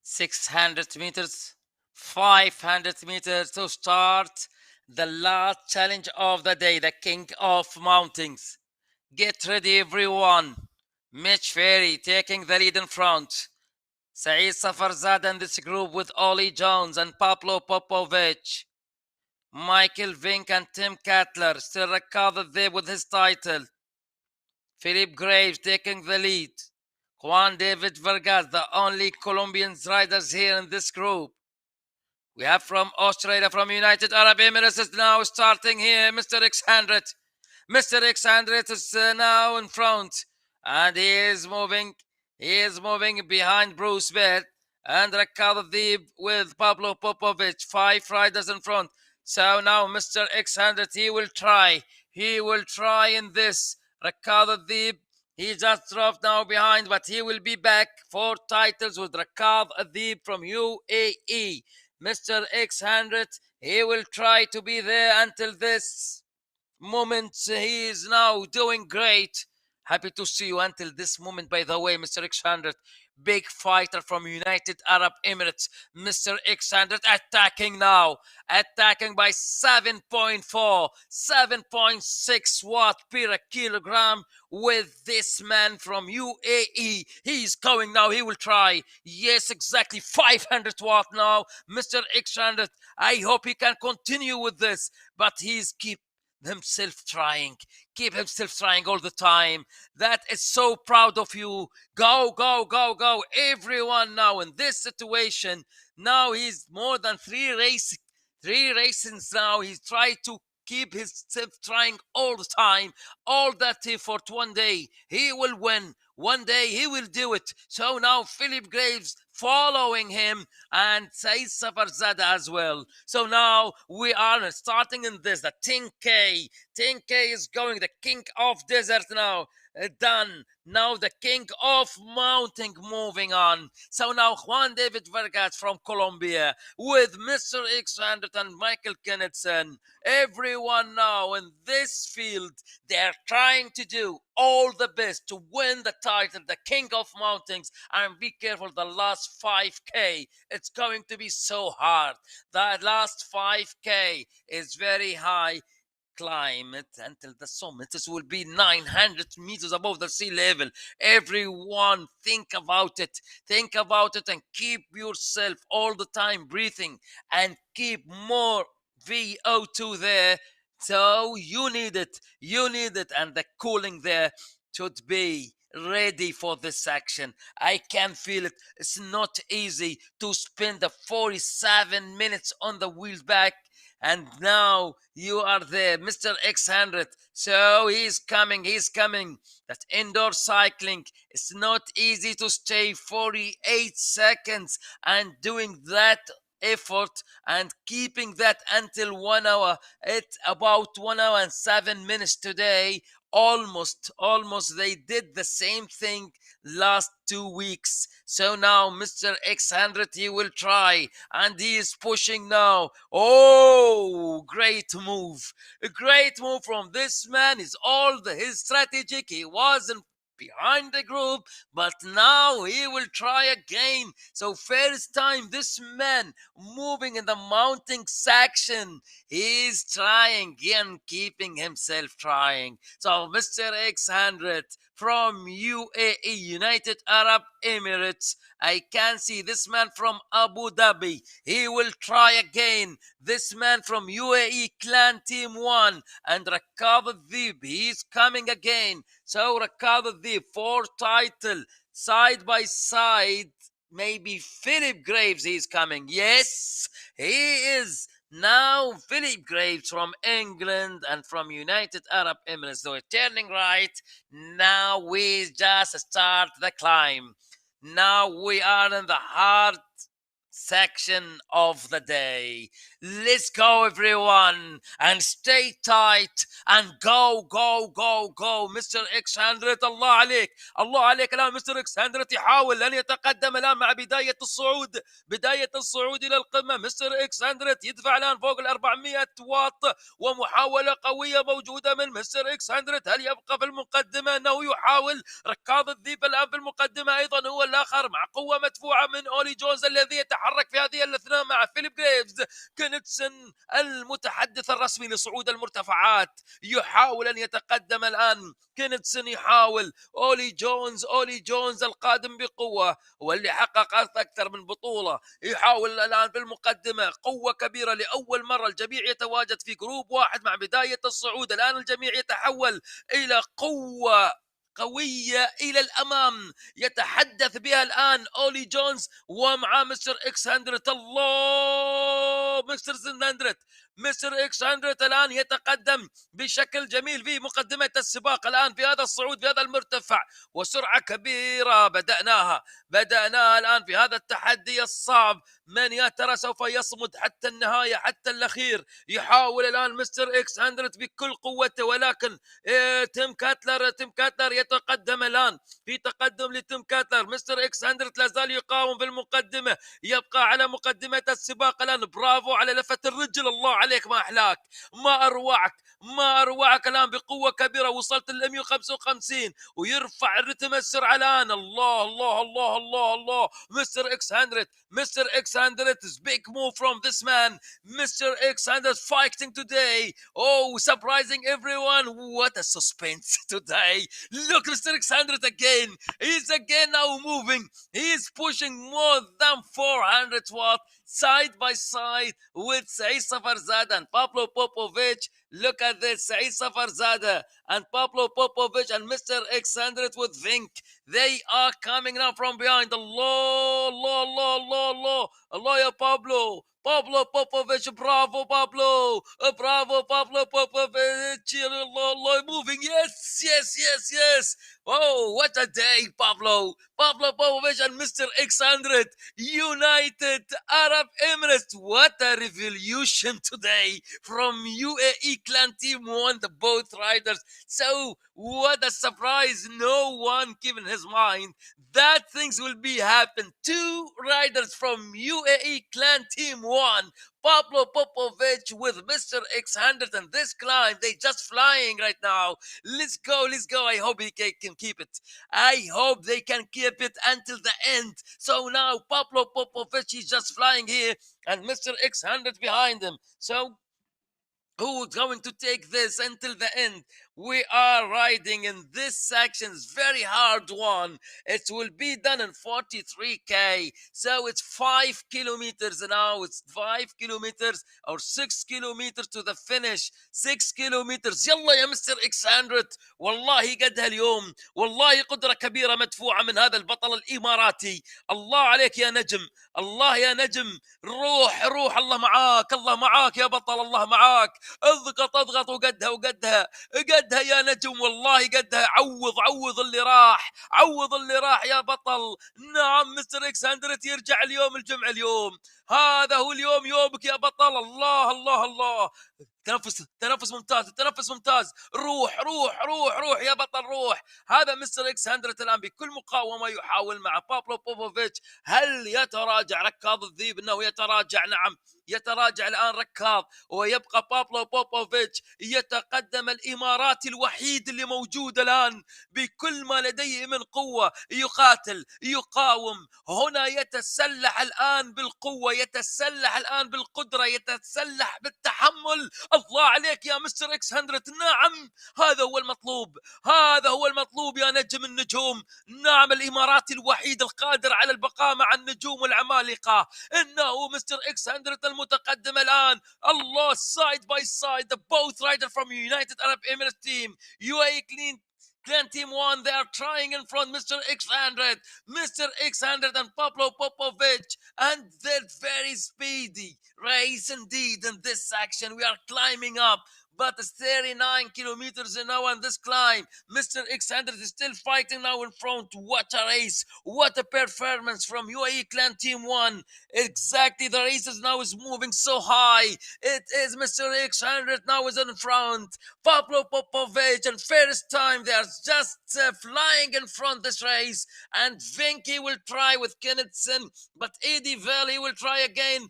$600, 500 meters to start the last challenge of the day, the King of Mountains. Get ready, everyone. Mitch Ferry taking the lead in front. Saeed Safarzad in this group with Ollie Jones and Pablo Popovich. Michael Vink and Tim Cutler still recovered there with his title. Philip Graves taking the lead. Juan David Vargas, the only Colombian riders here in this group. We have from Australia, from United Arab Emirates is now starting here, Mr. Alexandret. Mr. X100 is now in front, and he is moving. He is moving behind Bruce Bett and Ricardo Deeb with Pablo Popovich. 5 riders in front. So now Mr. X100, he will try. He will try in this. Ricardo Deeb, he just dropped now behind, but he will be back for titles with Ricardo Deeb from UAE. Mr. X100, he will try to be there until this moment. He is now doing great. Happy to see you until this moment, by the way, Mr. X100. Big fighter from United Arab Emirates. Mr. X100 attacking now. Attacking by 7.4, 7.6 watt per kilogram with this man from UAE. He's going now. He will try. Yes, exactly. 500 watt now. Mr. X100. I hope he can continue with this. But he's keep himself trying, keep himself trying all the time. That is so proud of you. Go, go, go, go, everyone now in this situation. Now he's more than three races now. He's trying to keep himself trying all the time, all that effort. One day he will win, one day he will do it. So now Philip Graves following him and Said Safarzada as well. So now we are starting in this, the 10K. 10K is going, the king of desert now. Done. Now the king of mountain moving on. So now Juan David Vargas from Colombia with Mr. X100 and Michael Kennethson. Everyone now in this field, they're trying to do all the best to win the title, the king of mountains. And be careful, the last 5K, it's going to be so hard. That last 5K is very high. Climb it until the summit. This will be 900 meters above the sea level. Everyone, think about it. Think about it and keep yourself all the time breathing and keep more VO2 there. So you need it. You need it. And the cooling there should be ready for this section. I can feel it. It's not easy to spend the 47 minutes on the wheel back. And now you are there, Mr. X100. So he's coming, he's coming. That indoor cycling, it's not easy to stay 48 seconds and doing that effort and keeping that until 1 hour. It's about 1 hour and 7 minutes today. Almost they did the same thing last 2 weeks. So now Mr. X100, he will try and he is pushing now. Oh, great move. A great move from this man. Is all his strategic. He wasn't behind the group, but now he will try again. So first time this man moving in the mounting section, he's trying and keeping himself trying. So Mr. X100 from UAE, United Arab Emirates, I can see this man from Abu Dhabi. He will try again. This man from UAE Clan Team 1 and Rakab Dhib. He's coming again. So Rakab Dhib, 4 title side by side. Maybe Philip Graves is coming. Yes, he is. Now Philip Graves from England and from United Arab Emirates. So turning right. Now we just start the climb. Now we are in the hard section of the day. Let's go, everyone, and stay tight and go, go, go, go. Mr. X100، الله عليك، الله عليك. الآن مستر X100 يحاول أن يتقدم الآن مع بداية الصعود، بداية الصعود إلى القمة. مستر X100 يدفع الآن فوق 400 واط، ومحاولة قوية موجودة من مستر X100. هل يبقى في المقدمة؟ أنه يحاول. ركاض الذيب الآن في المقدمة أيضا هو الآخر، مع قوة مدفوعة من أولي جونز الذي يتحرك في هذه الأثناء مع فيليب جريفز. كينيتسون المتحدث الرسمي لصعود المرتفعات يحاول أن يتقدم الآن. كينيتسون يحاول. أولي جونز القادم بقوة واللي حقق أكثر من بطولة يحاول الآن في المقدمة. قوة كبيرة، لأول مرة الجميع يتواجد في جروب واحد مع بداية الصعود. الآن الجميع يتحول إلى قوة قوية إلى الأمام يتحدث بها الآن أولي جونز ومع مستر X100. الله، مستر 100 مستر إكس 100 الآن يتقدم بشكل جميل في مقدمة السباق الآن في هذا الصعود في هذا المرتفع، وسرعة كبيرة بدأناها الآن في هذا التحدي الصعب. من يا ترى سوف يصمد حتى النهاية، حتى الأخير؟ يحاول الآن مستر إكس 100 بكل قوته، ولكن تيم كاتلر يتقدم الآن، في تقدم لتيم كاتلر. مستر إكس 100 لا زال يقاوم في المقدمة، يبقى على مقدمة السباق الآن. برافو على لفة الرجل، الله عليك، ما أحلاك، ما أروعك الآن بقوة كبيرة. وصلت ل 155 ويرفع الرتم السرعة الآن. الله الله الله الله الله. مستر إكس 100 is big move from this man. Mr. X 100 fighting today. Oh, surprising everyone. What a suspense today. Look, Mr. X 100 again. He's again now moving. He's pushing more than 400 watts side by side with Said Safarzada and Pablo Popovich. Look at this, Said Safarzada and Pablo Popovich and Mr. X 100 with Vink. They are coming now from behind. Allah, Allah, Allah, Allah, Allah, Allah, ya Pablo Popovich. Bravo, Pablo. Bravo, Pablo Popovich. Allah, moving. Yes, yes, yes, yes. Oh, what a day, Pablo Popovich and Mr. X 100. United Arab Emirates. What a revolution today from UAE Clan Team 1, the both riders. So, what a surprise. No one given his mind that things will be happen. Two riders from UAE Clan Team 1, Pablo Popovich with Mr. X 100, and this climb, they just flying right now. Let's go, let's go. I hope he can keep it. I hope they can keep it until the end. So now Pablo Popovich is just flying here, and Mr. X 100 behind him. So who's going to take this until the end? We are riding in this section, very hard one. It will be done in 43k, so it's 5 kilometers now. It's 5 kilometers or 6 kilometers to the finish. 6 kilometers. يلا يا مستر اكس 100، والله قدها اليوم، والله قدرة كبيرة مدفوعة من هذا البطل الإماراتي. الله عليك يا نجم، الله يا نجم. روح روح، الله معاك، الله معاك يا بطل، الله معاك. اضغط وقدها يا نجم، والله قدها. عوض اللي راح، عوض اللي راح يا بطل. نعم مستر اكس 100 يرجع اليوم الجمعة اليوم. هذا هو اليوم، يومك يا بطل. الله الله الله. تنفس ممتاز، التنفس ممتاز. روح يا بطل، روح. هذا مستر اكس 100 الان بكل مقاومه يحاول مع بابلو بوفوفيتش. هل يتراجع ركاض الذيب؟ انه يتراجع، نعم يتراجع الان ركاض، ويبقى بابلو بوفوفيتش يتقدم. الاماراتي الوحيد اللي موجود الان بكل ما لديه من قوه، يقاتل يقاوم هنا، يتسلح الان بالقوه، يتسلح الان بالقدره، يتسلح بالتحمل. الله عليك يا مستر اكس 100. نعم هذا هو المطلوب، هذا هو المطلوب يا نجم النجوم. نعم الاماراتي الوحيد القادر على البقاء مع النجوم العمالقه، انه مستر اكس 100 المتقدم الان. الله، side by side the both rider from United Arab Emirates team, UAE Clan Team 1, they are trying in front Mr. X100, Mr. X100 and Pablo Popovich, and they're very speedy race indeed in this section. We are climbing up, but it's 39 kilometers an hour on this climb. Mr. X100 is still fighting now in front. What a race, what a performance from UAE Clan Team 1. Exactly, the race is now is moving so high. It is Mr. X100 now is in front. Pablo Popovich, and first time they are just flying in front this race. And Vinky will try with Kennethson, but Eddie Valley will try again.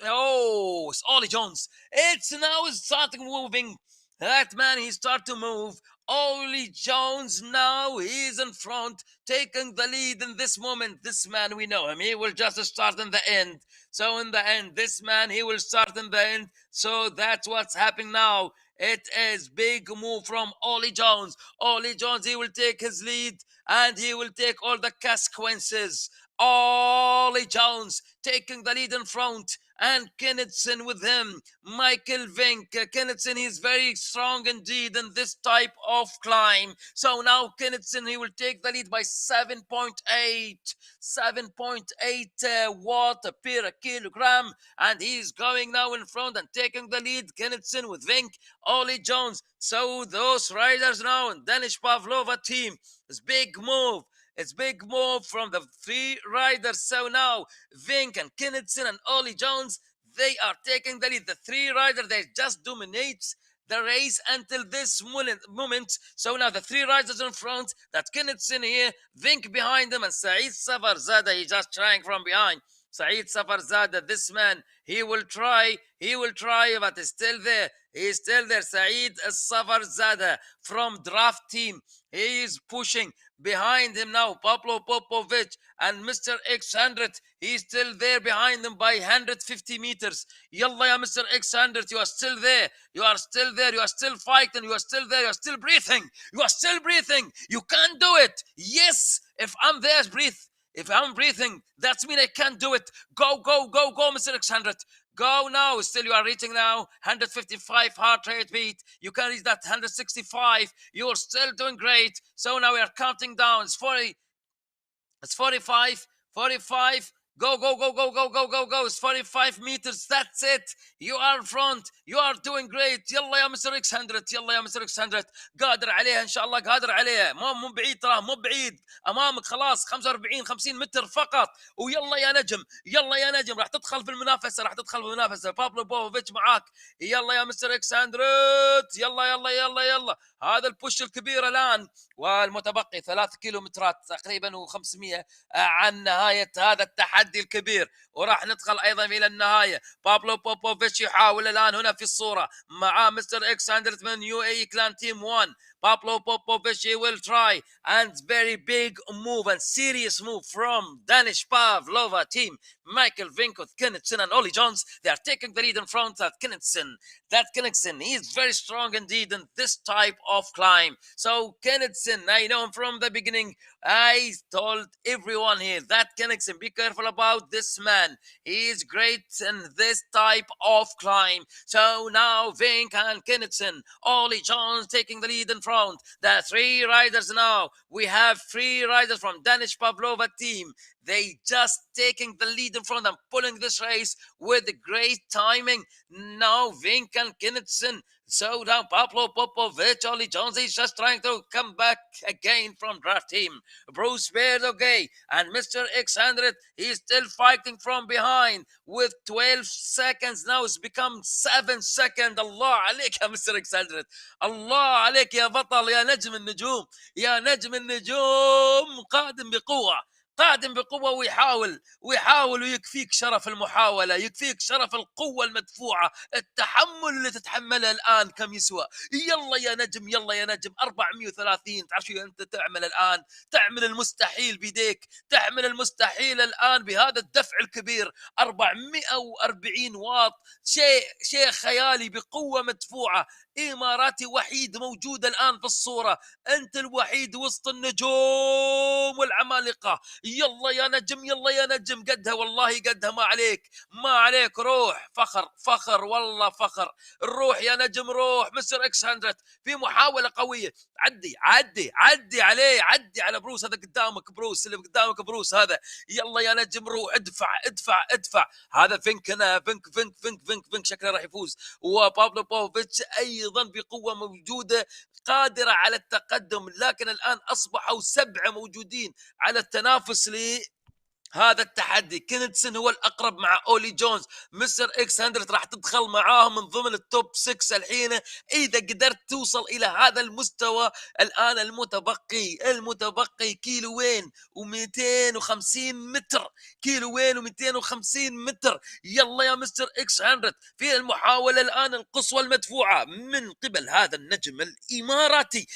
Oh, it's Ollie Jones. It's now starting moving. That man, he start to move. Ollie Jones now, he's in front, taking the lead in this moment. This man, we know him. He will just start in the end. So in the end, this man, he will start in the end. So that's what's happening now. It is big move from Ollie Jones. Ollie Jones, he will take his lead, and he will take all the consequences. Ollie Jones taking the lead in front, and Kennethson with him. Michael Vink. Kennethson, he's very strong indeed in this type of climb. So now Kennethson, he will take the lead by 7.8. 7.8 watt per kilogram, and he's going now in front and taking the lead. Kennethson with Vink, Ollie Jones. So those riders now in Danish Pavlova team, it's big move. It's big move from the three riders. So now Vink and Kennethson and Ollie Jones, they are taking the lead. The three riders, they just dominate the race until this moment. So now the three riders in front, that Kennethson here, Vink behind them, and Saeed Safarzada, he's just trying from behind. Saeed Safarzada, this man, he will try, but he's still there. He's still there. Saeed Safarzada from draft team. He is pushing behind him now. Pablo Popovic and Mr. X100. He's still there behind them by 150 meters. Yalla ya Mr. X100, you are still there. You are still there. You are still fighting. You are still there. You are still breathing. You are still breathing. You can do it. Yes, if I'm there, breathe. If I'm breathing, that's mean I can do it. Go, go, go, go, Mr. X100. Go now. Still, you are reaching now 155 heart rate beat. You can reach that 165. You're still doing great. So now we are counting down. It's 40. It's 45. 45. Go, go, go, go, go, go, go, go. It's 45 meters. That's it. You are in front. You are doing great. يلا يا مستر اكس 100. يلا يا مستر اكس 100. قادر عليها ان شاء الله. قادر عليها. مو بعيد ترى. مو بعيد. امامك خلاص 45 50 متر فقط. ويلا يا نجم. يلا يا نجم. راح تدخل في المنافسة. راح تدخل في المنافسة. بابلو بوفيتش معاك. يلا يا مستر اكس 100. يلا يلا يلا يلا. هذا البوش الكبير الان. والمتبقي 3 كيلومترات تقريبا و500 عن نهاية هذا التحدي الكبير، وراح ندخل ايضا الى النهايه. بابلو بوبوفيتش يحاول الان هنا في الصوره مع مستر اكس 100 من يو اي كلان تيم 1. Pablo Popovich, he will try, and very big move and serious move from Danish Pavlova team. Michael Vink with Kennethson and Ollie Jones, they are taking the lead in front of Kennethson. That Kennethson, he is very strong indeed in this type of climb. So Kennethson, I know him from the beginning. I told everyone here that Kennethson, be careful about this man. He is great in this type of climb. So now Vink and Kennethson, Ollie Jones taking the lead in front. The three riders now. We have three riders from Danish Pavlova team. They just taking the lead in front and pulling this race with great timing. Now Vink and Kennethson. So now Pablo Popovich, Ollie Jones, he's just trying to come back again from draft team. Bruce Berdoge and Mr. X100, he's still fighting from behind with 12 seconds. Now it's become 7 seconds. Allah عليك يا Mr. X100. الله عليك يا بطل يا نجم النجوم. يا نجم النجوم قادم بقوة. قادم بقوة ويحاول ويكفيك شرف المحاولة، يكفيك شرف القوة المدفوعة، التحمل اللي تتحمله الآن كم يسوى. يلا يا نجم، يلا يا نجم. 430. تعرف شو أنت تعمل الآن؟ تعمل المستحيل بيديك، تعمل المستحيل الآن بهذا الدفع الكبير. 440 واط، شيء خيالي بقوة مدفوعة. إماراتي وحيد موجود الآن في الصورة. أنت الوحيد وسط النجوم والعمالقة. يلا يا نجم، يلا يا نجم. قدها والله قدها. ما عليك، ما عليك. روح. فخر فخر والله فخر. روح يا نجم روح. مستر اكس 100 في محاولة قوية. عدي عدي عدي عليه. عدي على بروس. هذا قدامك بروس، اللي قدامك بروس هذا. يلا يا نجم روح. ادفع ادفع ادفع. هذا فينك هنا. فينك شكله راح يفوز. وبابلو بوفيتش ايضا بقوة موجودة قادرة على التقدم، لكن الآن أصبحوا 7 موجودين على التنافس هذا التحدي. كينيتسون هو الأقرب مع أولي جونز. مستر إكس 100 راح تدخل معاهم من ضمن التوب 6 الحين إذا قدرت توصل إلى هذا المستوى. الآن المتبقي كيلوين و250 متر. كيلوين و250 متر. يلا يا مستر إكس 100 في المحاولة الآن القصوى المدفوعة من قبل هذا النجم الإماراتي.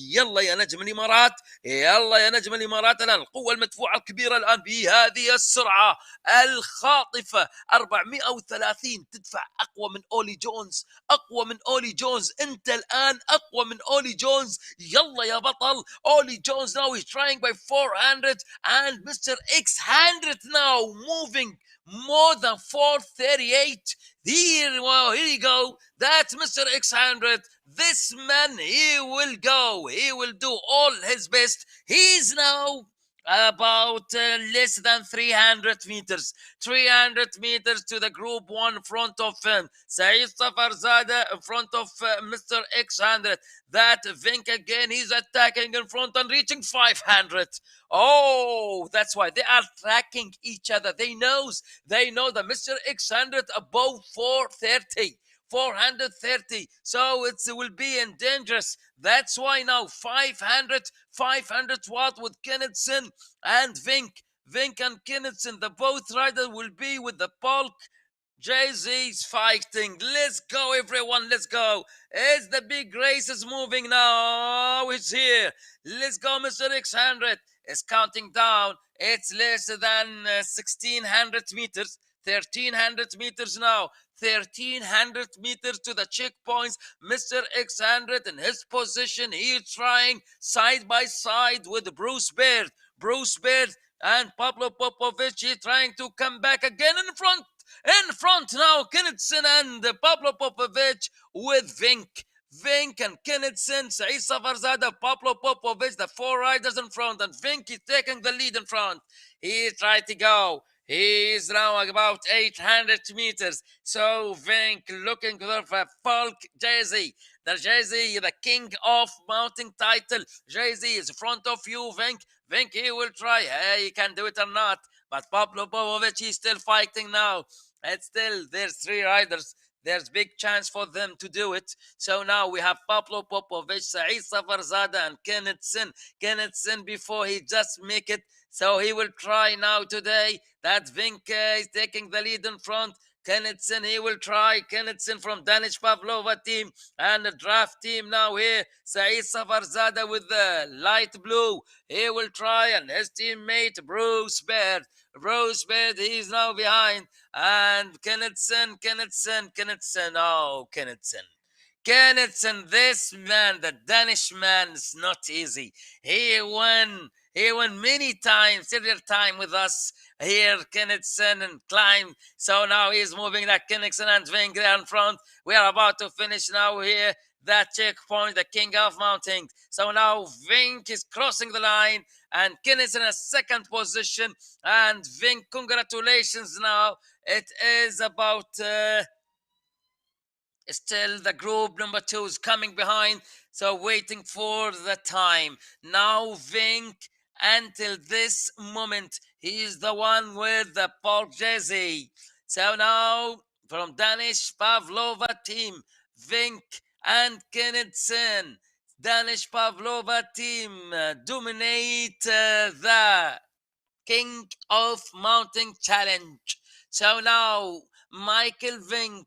يلا يا نجم الإمارات، يلا يا نجم الإمارات. الآن القوة المدفوعة الكبيرة الآن بهذه هذه السرعة الخاطفة 430 تدفع أقوى من أولي جونز، أقوى من أولي جونز. أنت الآن أقوى من أولي جونز. يلا يا بطل. أولي جونز now is trying by 400 and Mr. X 100 now moving more than 438. Here, well, here you go. That's Mr. X 100. This man, he will go. He will do all his best. He's now about less than 300 meters. 300 meters to the group one in front of him. Saeed Safarzada in front of Mr. X100. That Vink again, he's attacking in front and reaching 500. Oh, that's why they are tracking each other. They know that Mr. X100 above 430. 430, so it will be in dangerous. That's why now 500 watt with Kennethson and Vink and Kennethson, the both riders will be with the bulk. Jay-Z's fighting. Let's go, everyone. Let's go. It's the big race is moving now. It's here. Let's go, Mr. X100 is counting down. It's less than 1,600 meters. 1,300 meters now. 1,300 meters to the checkpoints. Mr. X100 in his position. He's trying side by side with Bruce Baird. Bruce Baird and Pablo Popovich. He's trying to come back again in front. In front now, Kennethson and Pablo Popovich with Vink. Vink and Kennethson, Saeed Safarzada, Pablo Popovich, the four riders in front, and Vink is taking the lead in front. He tried to go. He is now about 800 meters. So Vink looking for a bulk Jay-Z. The Jay-Z, the king of mounting title. Jay-Z is in front of you, Vink. Vink, he will try. Hey, he can do it or not. But Pablo Popovich, he's still fighting now. And still, there's three riders. There's big chance for them to do it. So now we have Pablo Popovich, Saeed Safarzada, and Kennethson. Kennethson before he just make it. So he will try now today. That Vink is taking the lead in front. Kennethson, he will try. Kennethson from Danish Pavlova team and the draft team now here. Saeed Safarzada with the light blue. He will try, and his teammate Bruce Baird. Bruce Baird, he's now behind. And Kennethson. Oh, Kennethson, this man, the Danish man, is not easy. He won many times, several time with us here, Kennethson, and climb. So now he's moving that Kennethson and Vink there in front. We are about to finish now here. That checkpoint, the king of mounting. So now Vink is crossing the line and Kennethson in second position. And Vink, congratulations now. It is about still the group number 2 is coming behind. So waiting for the time. Now Vink, until this moment, he is the one with the pole jersey. So now from Danish Pavlova team, Vink and Kennethson. Danish Pavlova team dominate the King of Mountain Challenge. So now Michael Vink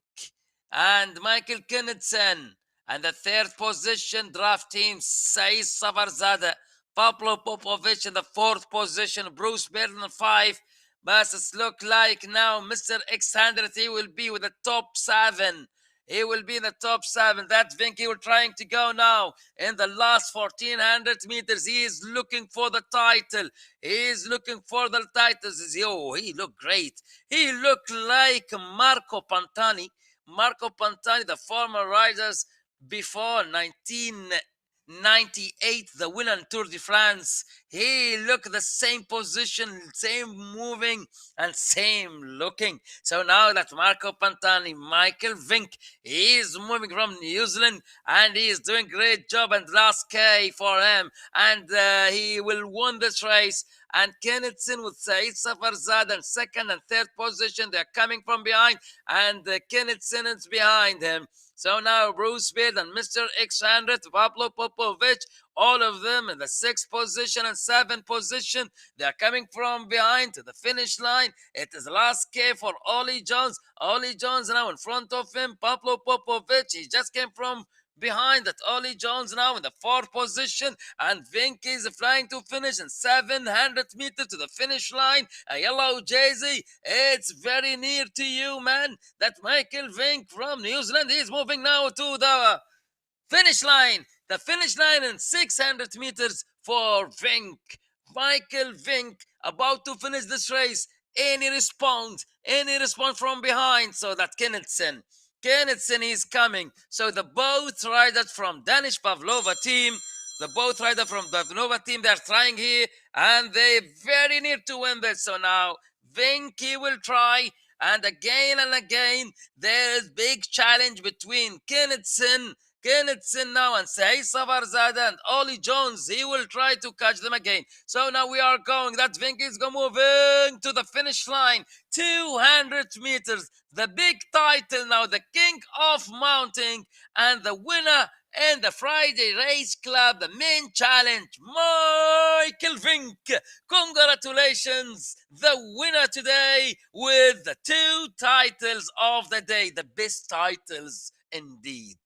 and Michael Kennethson, and the third position draft team Saeed Safarzada, Pablo Popovich in the fourth position, Bruce Baird in the 5. But it look like now Mr. X100, he will be with the top 7. He will be in the top 7. That's Vinky will trying to go now in the last 1,400 meters. He is looking for the title. He is looking for the titles. Oh, he looked great. He looked like Marco Pantani. Marco Pantani, the former riders before 1998, the winner in Tour de France. He looked the same position, same moving, and same looking. So now that Marco Pantani, Michael Vink, he is moving from New Zealand, and he is doing great job. And last K for him, and he will win this race. And Kennethson with Saeed Safarzada in second and third position. They're coming from behind, and Kennethson is behind him. So now Bruce Baird and Mr. X100, Pablo Popovich, all of them in the 6th position and 7th position. They're coming from behind to the finish line. It is last K for Ollie Jones. Ollie Jones now in front of him. Pablo Popovich, he just came from behind that Ollie Jones now in the fourth position, and Vink is flying to finish in 700 meters to the finish line. A yellow jersey, it's very near to you, man. That Michael Vink from New Zealand is moving now to the finish line. The finish line in 600 meters for Vink. Michael Vink about to finish this race. Any response? Any response from behind? So that Kennethson is coming. So the boat riders from Danish Pavlova team, the boat rider from the Pavlova team, they're trying here and they're very near to win this. So now Vinky will try, and again, there is big challenge between Kennethson now and Saisa Varzada and Ollie Jones. He will try to catch them again. So now we are going. That Vinky is moving to the finish line. 200 meters. The big title now. The King of Mountain and the winner in the Friday Race Club, the main challenge, Michael Vink. Congratulations, the winner today with the two titles of the day, the best titles indeed.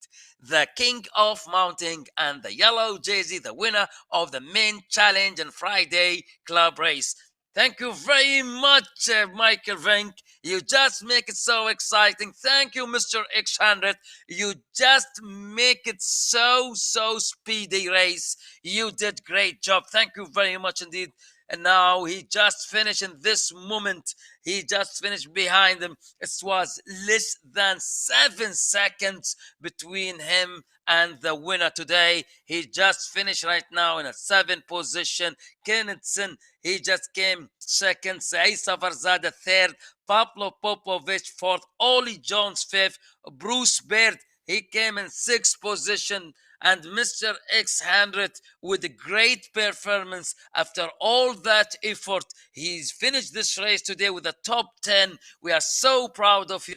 The King of Mountain and the yellow jersey, the winner of the main challenge and Friday club race. Thank you very much, Michael Vink. You just make it so exciting. Thank you, Mr. X100. You just make it so speedy race. You did great job. Thank you very much indeed. And now he just finished in this moment. He just finished behind him. It was less than 7 seconds between him and the winner today. He just finished right now in a 7th position. Kennethson, he just came second. Saisa Varzada third. Pablo Popovich fourth. Ollie Jones fifth. Bruce Baird, he came in 6th position. And Mr. X100 with a great performance after all that effort. He's finished this race today with the top 10. We are so proud of you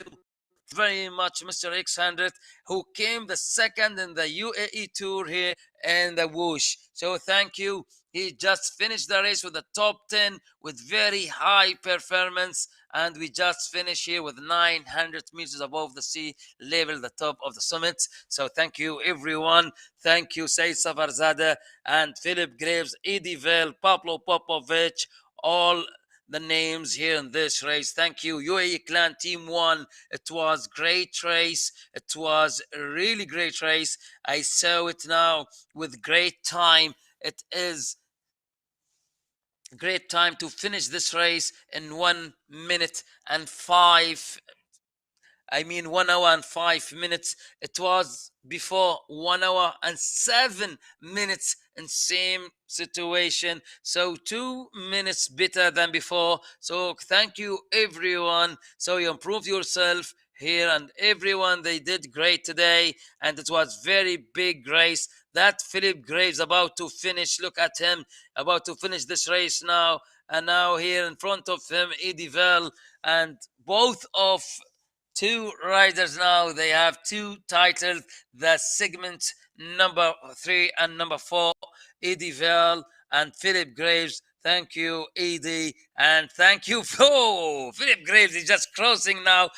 very much, Mr. X100, who came the second in the UAE tour here in the MyWhoosh. So thank you. He just finished the race with the top 10 with very high performance. And we just finished here with 900 meters above the sea level, the top of the summit. So thank you, everyone. Thank you, Said Savarzada and Philip Graves, Eddie Vell, Pablo Popovich, all the names here in this race. Thank you, UAE Clan Team 1. It was great race. It was a really great race. I saw it now with great time. It is great time to finish this race in 1 minute and 1 hour and 5 minutes. It was before 1 hour and 7 minutes in same situation. So 2 minutes better than before. So thank you, everyone. So you improved yourself here, and everyone, they did great today. And it was very big race. That Philip Graves about to finish. Look at him about to finish this race now. And now here in front of him, Eddie Vell, and both of two riders now. They have two titles, the segment number 3 and number 4, Eddie Vell and Philip Graves. Thank you, Eddie, and thank you for Philip Graves. He's just crossing now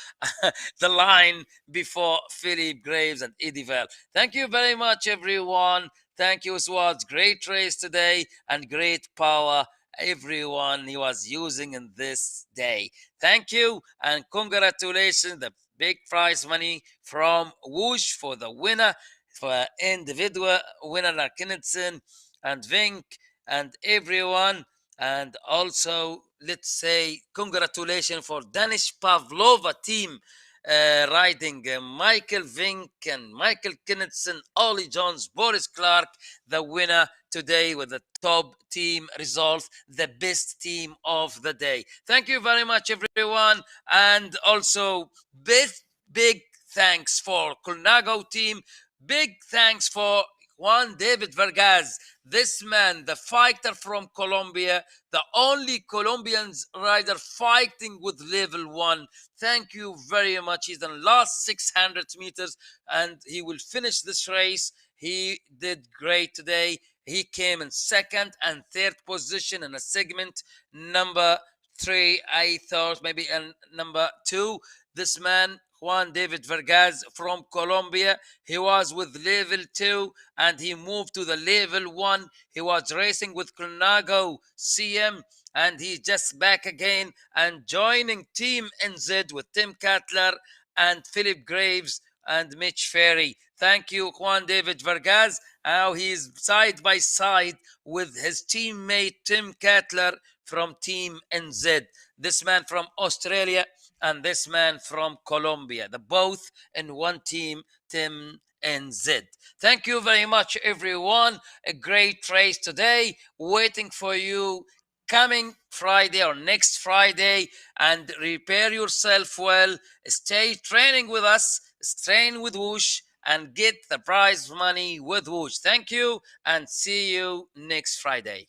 the line before Philip Graves and Eddie Vell. Thank you very much, everyone. Thank you. It was great race today and great power everyone he was using in this day. Thank you and congratulations. The big prize money from MyWhoosh for the winner, for individual winner like Kennethson and Vink and everyone. And also, let's say congratulations for Danish Pavlova team riding Michael Vink and Michael Kennethson, Ollie Jones, Boris Clark, the winner today with the top team results, the best team of the day. Thank you very much, everyone. And also, big thanks for Colnago team. Big thanks for Juan David Vargas, this man, the fighter from Colombia, the only Colombian rider fighting with level 1. Thank you very much. He's in the last 600 meters and he will finish this race. He did great today. He came in 2nd and 3rd position in a segment number 3. I thought maybe in number 2. This man, Juan David Vargas from Colombia. He was with level 2 and he moved to the level 1. He was racing with Colnago CM and he's just back again and joining Team NZ with Tim Cutler and Philip Graves and Mitch Ferry. Thank you, Juan David Vargas. Now he's side by side with his teammate Tim Cutler from Team NZ. This man from Australia and this man from Colombia. The both in one team, Team NZ. Thank you very much, everyone. A great race today waiting for you coming Friday or next Friday, and prepare yourself well. Stay training with us, train with Whoosh, and get the prize money with Whoosh. Thank you, and see you next Friday.